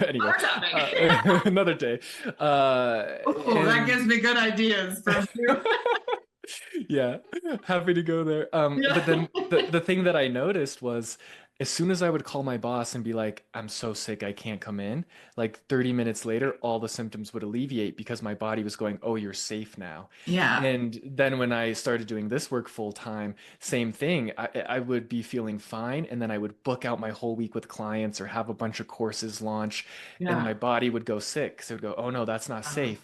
anyway, Our topic. another day. Oh, that gives And me good ideas from you. yeah, happy to go there. Yeah. But then the thing that I noticed was as soon as I would call my boss and be like, I'm so sick, I can't come in, like 30 minutes later, all the symptoms would alleviate because my body was going, oh, you're safe now. Yeah. And then when I started doing this work full time, same thing. I would be feeling fine, and then I would book out my whole week with clients or have a bunch of courses launch, and Yeah. my body would go sick. So it would go, oh no, that's not Um, safe.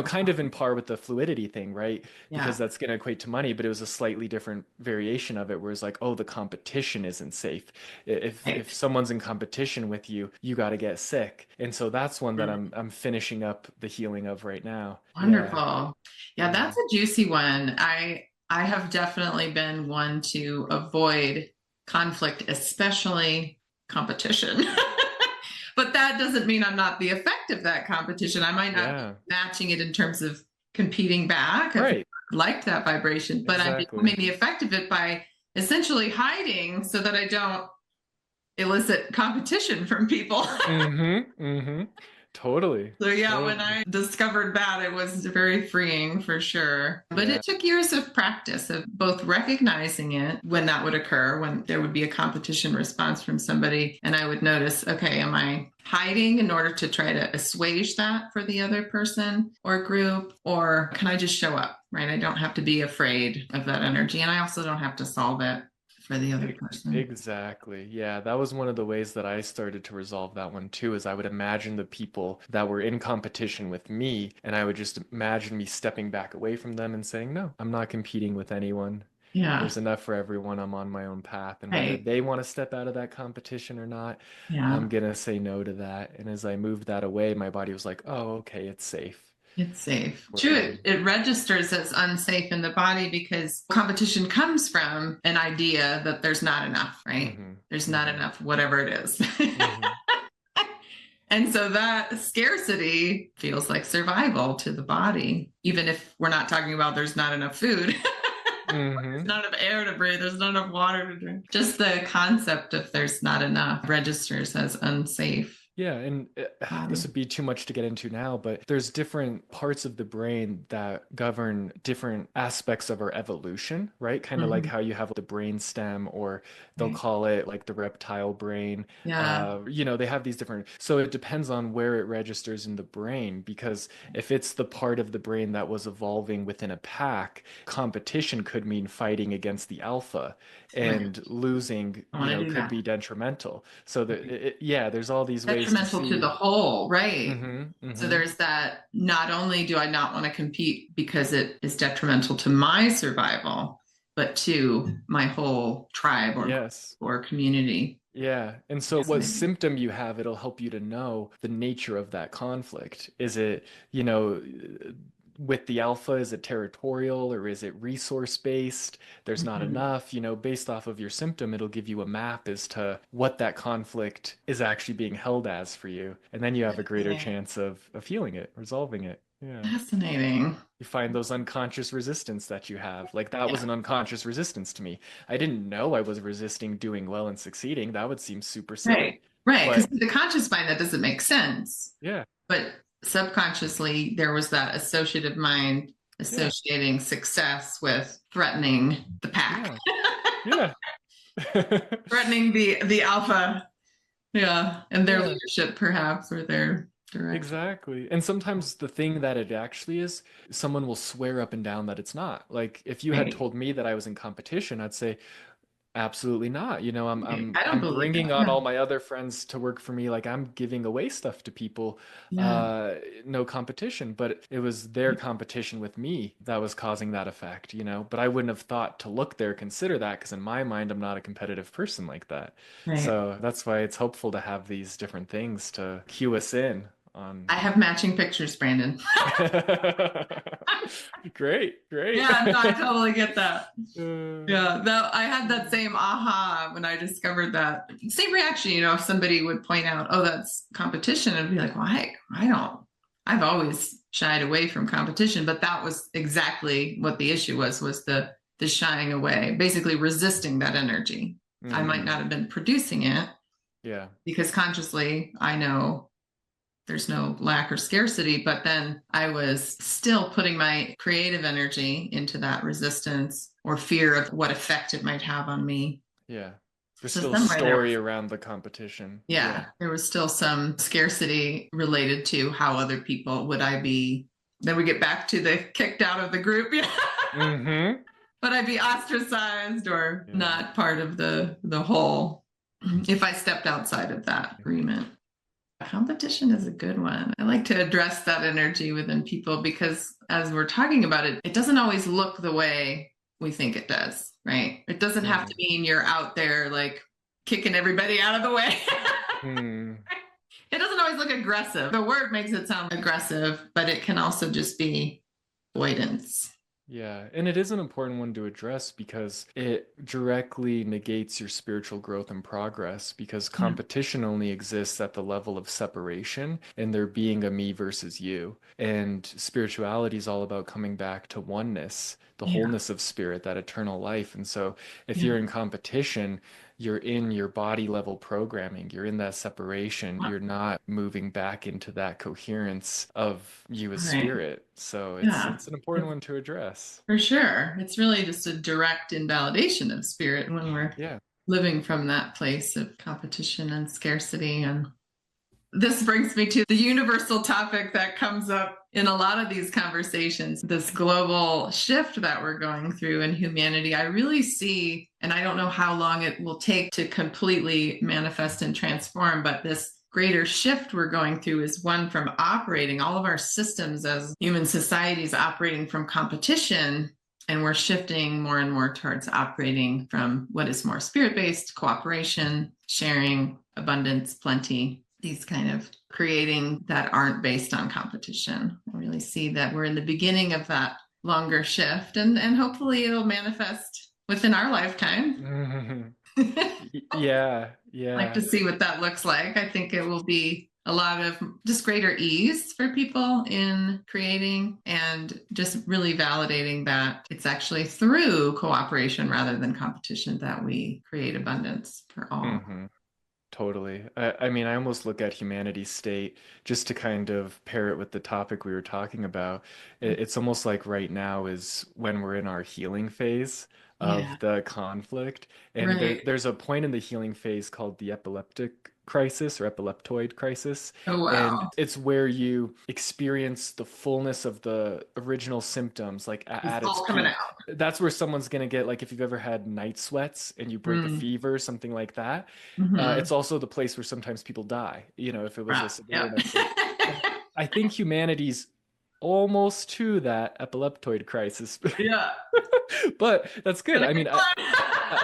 Kind of in par with the fluidity thing, right? yeah. Because that's going to equate to money, but it was a slightly different variation of it where it's like, oh, the competition isn't safe. If Right. someone's in competition with you, you got to get sick. And so that's one that Mm. I'm finishing up the healing of right now. Yeah. Wonderful. Yeah, Yeah. that's a juicy one. I have definitely been one to avoid conflict, especially competition. But that doesn't mean I'm not the effect of that competition. I might not be Yeah. matching it in terms of competing back. I've Right. liked that vibration, but I'm Exactly. becoming the effect of it by essentially hiding so that I don't elicit competition from people. Mm-hmm. Mm-hmm. Totally. So yeah, when Totally. I discovered that, it was very freeing for sure. But Yeah. it took years of practice of both recognizing it when that would occur, when there would be a competition response from somebody, and I would notice, okay, am I hiding in order to try to assuage that for the other person or group, or can I just show up, right? I don't have to be afraid of that energy, and I also don't have to solve it for the other E- person. Exactly. Yeah, that was one of the ways that I started to resolve that one too, is I would imagine the people that were in competition with me, and I would just imagine me stepping back away from them and saying, no, I'm not competing with anyone. Yeah, There's enough for everyone. I'm on my own path. And whether right. they want to step out of that competition or not, Yeah. I'm gonna say no to that. And as I moved that away, my body was like, oh, okay, it's safe. It's safe. We're True, good. it registers as unsafe in the body because competition comes from an idea that there's not enough, right? Mm-hmm. There's not Mm-hmm. enough, whatever it is. Mm-hmm. And so that scarcity feels like survival to the body, even if we're not talking about there's not enough food. There's Mm-hmm. not enough air to breathe. There's not enough water to drink. Just the concept of there's not enough registers as unsafe Yeah, and this body. would be too much to get into now, but there's different parts of the brain that govern different aspects of our evolution, right? Kind of like Mhm. how you have the brain stem, or they'll Right. call it like the reptile brain. Yeah. They have these different, so it depends on where it registers in the brain, because if it's the part of the brain that was evolving within a pack, competition could mean fighting against the alpha, Right. and losing, I want to do could that. be detrimental. So yeah, there's all these ways to Detrimental to the see. whole, right? Mm-hmm. So Mm-hmm. there's that. Not only do I not want to compete because it is detrimental to my survival, but to my whole tribe Yes. or community. Yeah. And so what Fascinating. symptom you have, it'll help you to know the nature of that conflict. Is it, with the alpha, is it territorial or is it resource based? There's not Mhm. enough, based off of your symptom, it'll give you a map as to what that conflict is actually being held as for you. And then you have a greater Fascinating. chance of healing it, resolving it. Yeah. Fascinating. You find those unconscious resistance that you have. Like that was Yeah. an unconscious resistance to me. I didn't know I was resisting doing well and succeeding. That would seem super Right. silly. Right. Because But the conscious mind, that doesn't make sense. yeah, But subconsciously, there was that associative mind yeah, associating success with threatening the pack, yeah, yeah. threatening the alpha. Yeah, and their Yeah. leadership, perhaps, or their. direction. Exactly. And sometimes the thing that it actually is, someone will swear up and down that it's not. Like if you had Right. told me that I was in competition, I'd say, absolutely not. Right. I don't I'm believe bringing that. on Yeah. all my other friends to work for me. Like I'm giving away stuff to people. Yeah. Uh, no competition, but it was their competition with me that was causing that effect. But I wouldn't have thought to look there, consider that, because in my mind, I'm not a competitive person like that. Right. So that's why it's helpful to have these different things to cue us in on. I have matching pictures, Brandon. Great, great. Yeah, no, I totally get that. Uh, Yeah, that I had that same aha when I discovered that. Same reaction, if somebody would point out, oh, that's competition, I'd be like, why? I don't. I've always shied away from competition, but that was exactly what the issue was the shying away, basically resisting that energy. I might not mhm. have been producing it Yeah. because consciously I know there's no lack or scarcity, but then I was still putting my creative energy into that resistance or fear of what effect it might have on me. Yeah. There's So still a somewhere there story was, around the competition. yeah, Yeah. there was still some scarcity related to how other people would I be. Then we get back to the kicked out of the group. Yeah. Mm-hmm. Would I be ostracized or Yeah. not part of the whole if I stepped outside of that agreement? Competition is a good one. I like to address that energy within people because as we're talking about it, it doesn't always look the way we think it does, right? It doesn't have to Mm. mean you're out there like kicking everybody out of the way. Mm. It doesn't always look aggressive. The word makes it sound aggressive, but it can also just be avoidance. Yeah, and it is an important one to address because it directly negates your spiritual growth and progress because Yeah. competition only exists at the level of separation and there being a me versus you. And spirituality is all about coming back to oneness, the Yeah. wholeness of spirit, that eternal life. And so if Yeah. you're in competition, you're in your body level programming, you're in that separation, you're not moving back into that coherence of you as Right. spirit. So it's Yeah. it's an important one to address. For sure. It's really just a direct invalidation of spirit when we're Yeah. living from that place of competition and scarcity. And this brings me to the universal topic that comes up in a lot of these conversations, this global shift that we're going through in humanity. I really see, and I don't know how long it will take to completely manifest and transform, but this greater shift we're going through is one from operating all of our systems as human societies operating from competition. And we're shifting more and more towards operating from what is more spirit based cooperation, sharing, abundance, plenty, these kind of creating that aren't based on competition. I really see that we're in the beginning of that longer shift and hopefully it'll manifest within our lifetime. Mhm. I'd Yeah, like to yeah. see what that looks like. I think it will be a lot of just greater ease for people in creating and just really validating that it's actually through cooperation rather than competition that we create abundance for all. hmm Totally. I mean, I almost look at humanity's state just to kind of pair it with the topic we were talking about. It's almost like right now is when we're in our healing phase of Yeah, the conflict. And right. there's a point in the healing phase called the epileptic crisis or epileptoid crisis. Oh, And wow. it's where you experience the fullness of the original symptoms, like It's at its all coming peak. out. That's where someone's going to get, like, if you've ever had night sweats and you break a Mm. fever, something like that. Mm-hmm. It's also the place where sometimes people die, if it was Right. a severe Yep. enough case. And I think humanity's almost to that epileptoid crisis. Yeah. But that's good. Gonna I be mean, I, fun.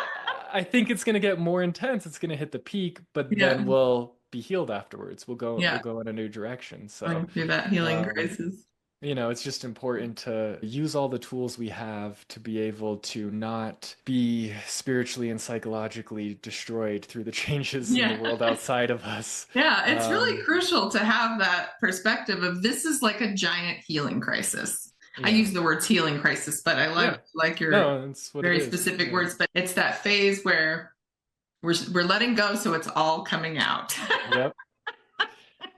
I think it's going to get more intense. It's going to hit the peak, but Yeah. then we'll be healed afterwards. We'll Yeah. go in a new direction. So, Going through that healing um, crisis. it's just important to use all the tools we have to be able to not be spiritually and psychologically destroyed through the changes in the Yeah. world outside of us. Yeah. It's really Um, crucial to have that perspective of this is like a giant healing crisis. I yeah, use the words healing crisis, but I yeah. like your No, that's what it very is. specific Yeah, words. But it's that phase where we're letting go, so it's all coming out. yep,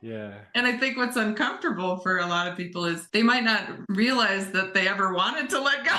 yeah, And I think what's uncomfortable for a lot of people is they might not realize that they ever wanted to let go.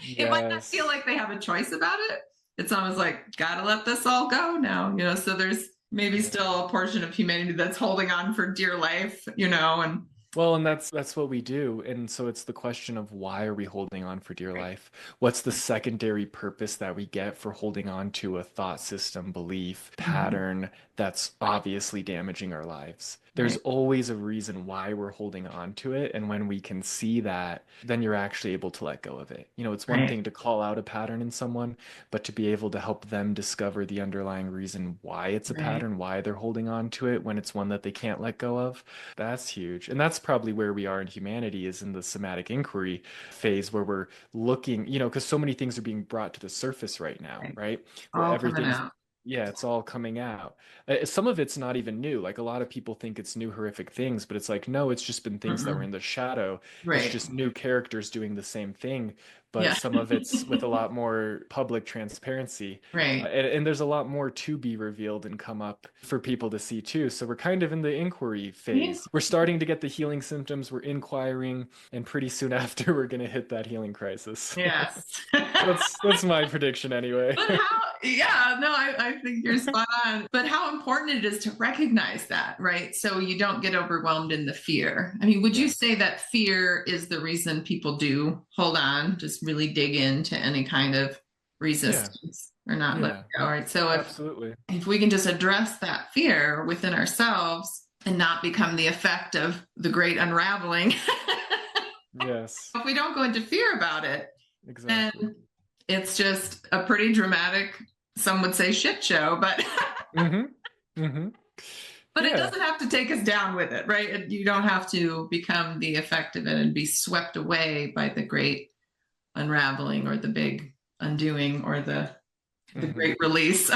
It might not feel yes, like they have a choice about it. It's almost like, gotta let this all go now, So there's maybe Yeah. still a portion of humanity that's holding on for dear life, and Well, and that's what we do. And so it's the question of why are we holding on for dear life? What's the secondary purpose that we get for holding on to a thought system, belief, Mhm. pattern that's obviously damaging our lives? There's Right, always a reason why we're holding on to it. And when we can see that, then you're actually able to let go of it. It's one right, thing to call out a pattern in someone, but to be able to help them discover the underlying reason why it's a right, pattern, why they're holding on to it when it's one that they can't let go of. That's huge. And that's probably where we are in humanity is in the somatic inquiry phase where we're looking, because so many things are being brought to the surface right now, right. right? Where All coming everything's, out. yeah, it's all coming out. Some of it's not even new. Like a lot of people think it's new, horrific things, but it's like, no, it's just been things that were Mm-mm. in the shadow. It's Right. just new characters doing the same thing, but Yeah. some of it's with a lot more public transparency. Right. And there's a lot more to be revealed and come up for people to see too. So we're kind of in the inquiry Yeah. phase. We're starting to get the healing symptoms, we're inquiring, and pretty soon after we're going to hit that healing crisis. Yes. That's my prediction anyway. But how, yeah, no, I think you're spot on. But how important it is to recognize that, right? So you don't get overwhelmed in the fear. I mean, would you Yeah. say that fear is the reason people do hold on, just really dig into any kind of Yeah. resistance or not let Yeah. it go, right? So Absolutely. if we can just address that fear within ourselves and not become the effect of the great unraveling, Yes. if we don't go into fear about it, then Exactly. it's just a pretty dramatic, some would say shit show, but Mm-hmm. Mm-hmm. but it Yeah. doesn't have to take us down with it, right? You don't have to become the effect of it and be swept away by the great unraveling or the big undoing or the Mm-hmm. great release.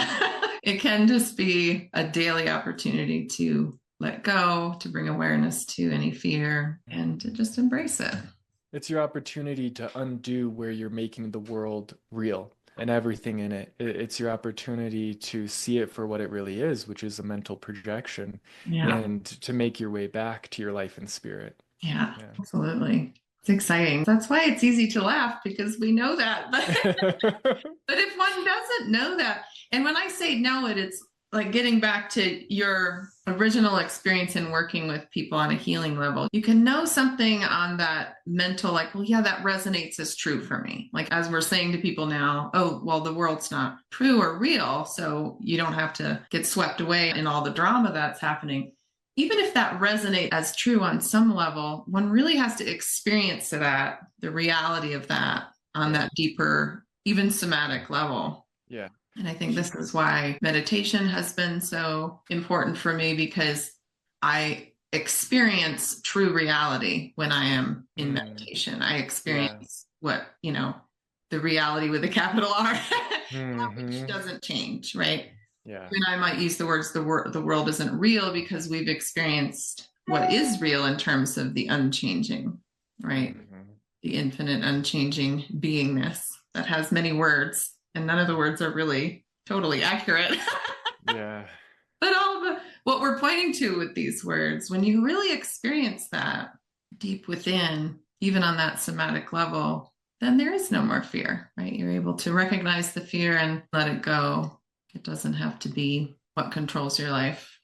It can just be a daily opportunity to let go, to bring awareness to any fear, and to just embrace it. It's your opportunity to undo where you're making the world real and everything in it. It's your opportunity to see it for what it really is, which is a mental projection, Yeah, and to make your way back to your life and spirit. yeah, Yeah. absolutely. It's exciting. That's why it's easy to laugh because we know that. But if one doesn't know that, and when I say know it, it's like getting back to your original experience in working with people on a healing level. You can know something on that mental, like, well, yeah, that resonates as true for me. Like, as we're saying to people now, oh, well, the world's not true or real. So you don't have to get swept away in all the drama that's happening. Even if that resonates as true on some level, one really has to experience that, the reality of that on Yeah. that deeper, even somatic level. Yeah. And I think this is why meditation has been so important for me because I experience true reality when I am in Mm, meditation. I yeah. experience what, the reality with a capital R, which Hmm. doesn't change, right? Yeah. And I might use the words the world isn't real because we've experienced what is real in terms of the unchanging, right? Hmm. The infinite unchanging beingness that has many words, and none of the words are really totally accurate. Yeah. But all the what we're pointing to with these words, when you really experience that deep within, even on that somatic level, then there is no more fear, right? You're able to recognize the fear and let it go. It doesn't have to be what controls your life.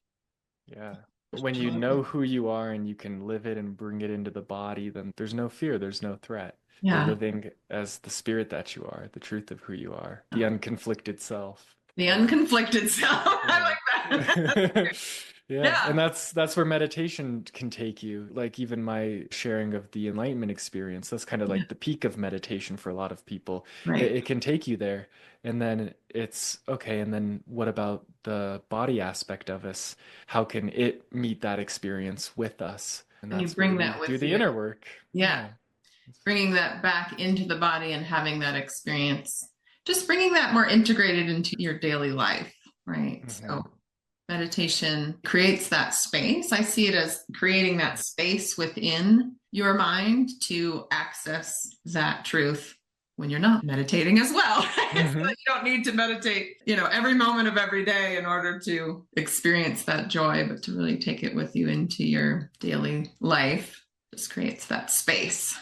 Yeah. When you know who you are and you can live it and bring it into the body, then there's no fear, there's no threat. You're Yeah. living as the spirit that you are, the truth of who you are, the unconflicted self. The Yeah. unconflicted self. I Yeah. like that. Yeah, Yeah. and that's where meditation can take you. Like even my sharing of the enlightenment experience, that's kind of Yeah. like the peak of meditation for a lot of people. Right. It can take you there, and then it's okay, and then what about the body aspect of us? How can it meet that experience with us? And And you that's where bring we that do with the you. inner work. Yeah. Yeah. Bringing that back into the body and having that experience, just bringing that more integrated into your daily life, right? So Hmm. meditation creates that space. I see it as creating that space within your mind to access that truth when you're not meditating as well. So Hmm. that you don't need to meditate, every moment of every day in order to experience that joy, but to really take it with you into your daily life. Just creates that space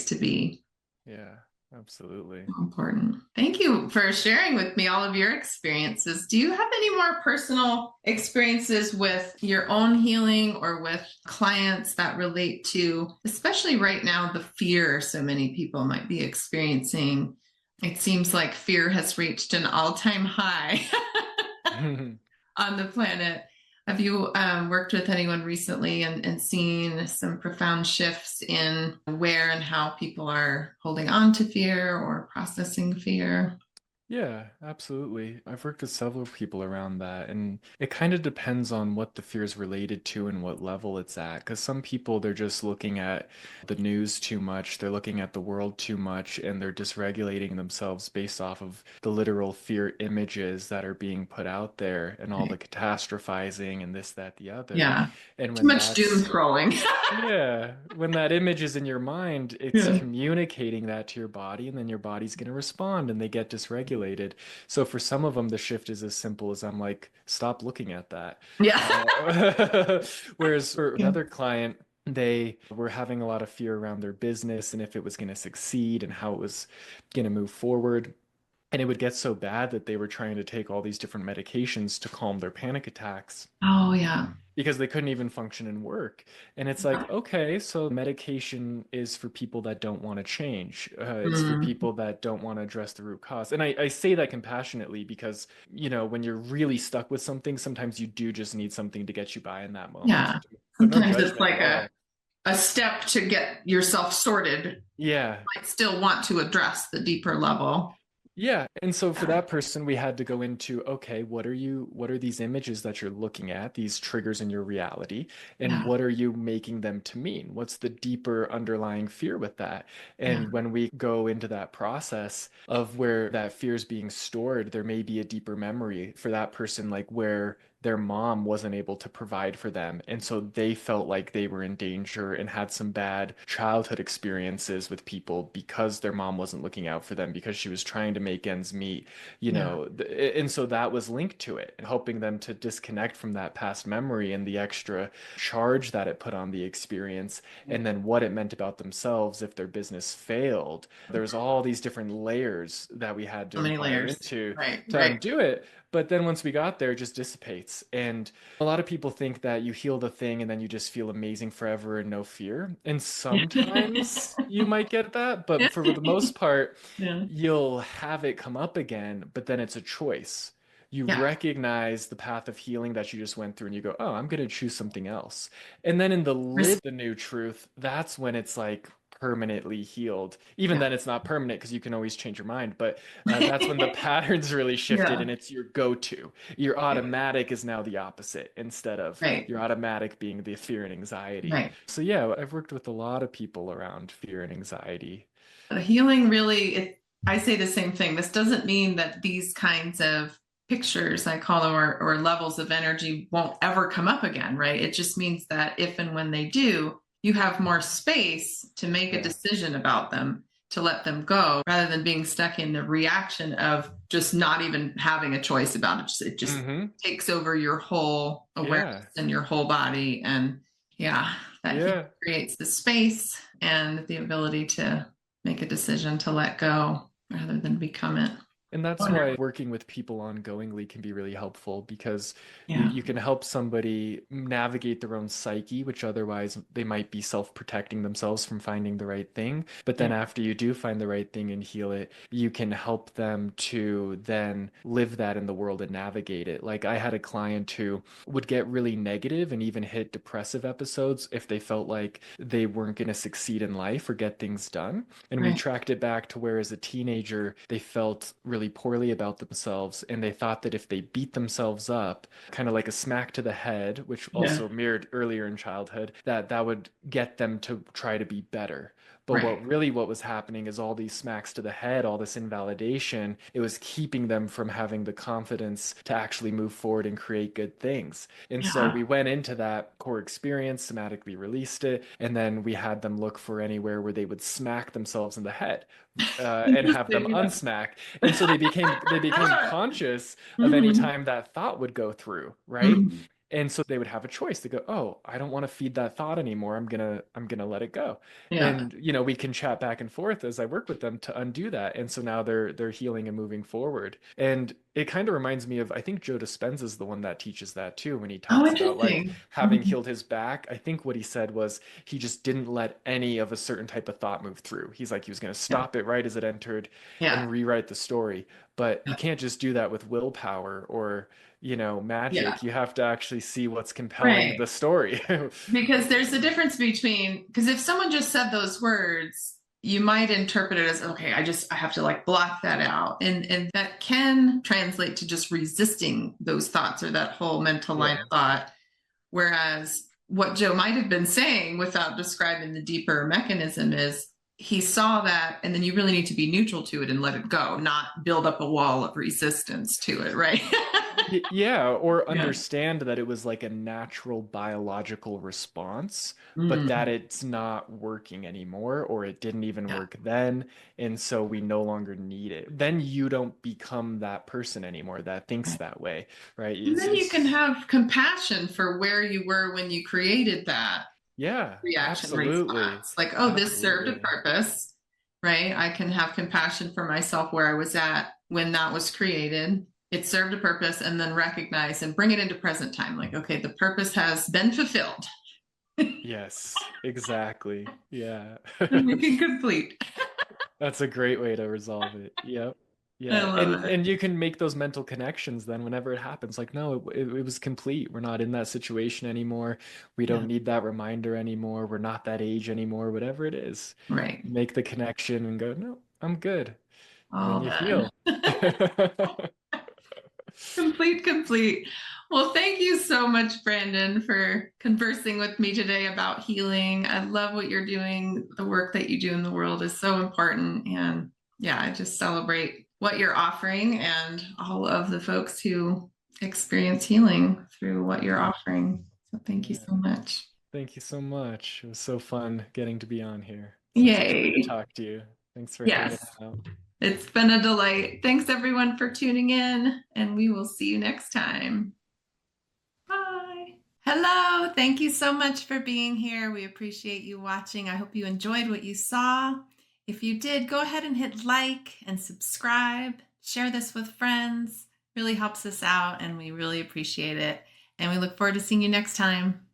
to be. Yeah. Absolutely. Important. Thank you for sharing with me all of your experiences. Do you have any more personal experiences with your own healing or with clients that relate to, especially right now, the fear so many people might be experiencing? It seems like fear has reached an all-time high on the planet. Have you worked with anyone recently and seen some profound shifts in where and how people are holding on to fear or processing fear? Yeah, absolutely. I've worked with several people around that, and it kind of depends on what the fear is related to and what level it's at. Because some people, they're just looking at the news too much, they're looking at the world too much, and they're dysregulating themselves based off of the literal fear images that are being put out there and all the Right. catastrophizing and this, that, the other. Yeah. And Too when much doom that's scrolling. yeah, when that image is in your mind, it's Yeah. communicating that to your body, and then your body's going to respond and they get dysregulated. So for some of them, the shift is as simple as I'm like, stop looking at that. Yeah. Whereas for Yeah. another client, they were having a lot of fear around their business and if it was going to succeed and how it was going to move forward. And it would get so bad that they were trying to take all these different medications to calm their panic attacks Oh, yeah. because they couldn't even function in work. And it's like, okay, so medication is for people that don't want to change. It's for Mm, people that don't want to address the root cause. And I say that compassionately because, when you're really stuck with something, sometimes you do just need something to get you by in that moment. yeah. So no Sometimes it's judgment like at all. a step to get yourself sorted. Yeah. Might still want to address the deeper level. Yeah, and so for Yeah. that person, we had to go into, okay, what are these images that you're looking at, these triggers in your reality, and Yeah. what are you making them to mean? What's the deeper underlying fear with that? Yeah. And when we go into that process of where that fear is being stored, there may be a deeper memory for that person, like where their mom wasn't able to provide for them. And so they felt like they were in danger and had some bad childhood experiences with people because their mom wasn't looking out for them because she was trying to make ends meet, Yeah. And so that was linked to it, helping them to disconnect from that past memory and the extra charge that it put on the experience, and then what it meant about themselves if their business failed. There's all these different layers that we had to So many inquire layers. into Right. to Right. undo it. But then once we got there, it just dissipates. And a lot of people think that you heal the thing and then you just feel amazing forever and no fear. And sometimes you might get that, but for the most part, Yeah. you'll have it come up again, but then it's a choice. You Yeah. recognize the path of healing that you just went through and you go, oh, I'm going to choose something else. And then in the live the new truth, that's when it's like permanently healed. Even Yeah. then, it's not permanent because you can always change your mind, but that's when the patterns really shifted Yeah. and it's your go-to. Your automatic is now the opposite instead of Right. your automatic being the fear and anxiety. Right. So yeah, I've worked with a lot of people around fear and anxiety. The healing really, I say the same thing. This doesn't mean that these kinds of pictures, I call them, or levels of energy won't ever come up again, right? It just means that if and when they do, you have more space to make a Yeah. decision about them, to let them go, rather than being stuck in the reaction of just not even having a choice about it. It just Mm-hmm. takes over your whole awareness Yeah. and your whole body. And yeah, that healing Yeah. creates the space and the ability to make a decision to let go rather than become it. And that's why Wonderful. working with people ongoingly can be really helpful because you, Yeah. you can help somebody navigate their own psyche, which otherwise they might be self-protecting themselves from finding the right thing. But Yeah. then after you do find the right thing and heal it, you can help them to then live that in the world and navigate it. Like I had a client who would get really negative and even hit depressive episodes if they felt like they weren't going to succeed in life or get things done. And we Right. tracked it back to where as a teenager, they felt really poorly about themselves and they thought that if they beat themselves up, kind of like a smack to the head, which Yeah. also mirrored earlier in childhood, that would get them to try to be better. But Right. what was happening is all these smacks to the head, all this invalidation, it was keeping them from having the confidence to actually move forward and create good things. And so Yeah. we went into that core experience, somatically released it, and then we had them look for anywhere where they would smack themselves in the head and have them Interesting. unsmack. And so they became conscious of any Mhm. time that thought would go through, right? Mhm. And so they would have a choice to go, oh, I don't want to feed that thought anymore. I'm gonna let it go. Yeah. And we can chat back and forth as I work with them to undo that. And so now they're healing and moving forward. And it kind of reminds me of, I think Joe Dispenza is the one that teaches that too, when he Oh, talks about like interesting. having Mhm. healed his back. I think what he said was he just didn't let any of a certain type of thought move through. He's like he was going to Yeah. stop it right as it entered Yeah. and rewrite the story. But you Yeah. can't just do that with willpower or Yeah. magic. You have to actually see what's compelling Right. the story. Because there's a difference between, because if someone just said those words, you might interpret it as, okay, I have to like block that out. And that can translate to just resisting those thoughts or that whole mental line Yeah. of thought. Whereas what Joe might have been saying without describing the deeper mechanism is he saw that, and then you really need to be neutral to it and let it go, not build up a wall of resistance to it, right? Yeah, or Yeah. understand that it was like a natural biological response, but that Mm, it's not working anymore, or it didn't even yeah. work then, and so we no longer need it. Then you don't become that person anymore that thinks Right. that way, right? And then you can have compassion for where you were when you created that Yeah, reaction absolutely. response. Like, oh, this served a Absolutely. purpose, right? I can have compassion for myself where I was at when that was created. It served a purpose, and then recognize and bring it into present time. Like, okay, the purpose has been fulfilled Yes, exactly. Yeah. and we can complete. That's a great way to resolve it. Yep. I Yeah. love it. And you can make those mental connections then whenever it happens. Like, no, it was complete. We're not in that situation anymore. We Yeah, don't need that reminder anymore. We're not that age anymore, whatever it is. right. Make the connection and go, no, I'm good. And then All you done. heal. Complete, complete. Well, thank you so much, Brandon, for conversing with me today about healing. I love what you're doing. The work that you do in the world is so important. And yeah, I just celebrate what you're offering and all of the folks who experience healing through what you're offering. So thank you Yeah. so much. Thank you so much. It was so fun getting to be on here. Such a joy to Yay. talk to you. Thanks for hanging Yes, out. it's been a delight. Thanks, everyone, for tuning in, and we will see you next time. Bye. Hello. Thank you so much for being here. We appreciate you watching. I hope you enjoyed what you saw. If you did, go ahead and hit like and subscribe. Share this with friends. Really helps us out, and we really appreciate it. And we look forward to seeing you next time.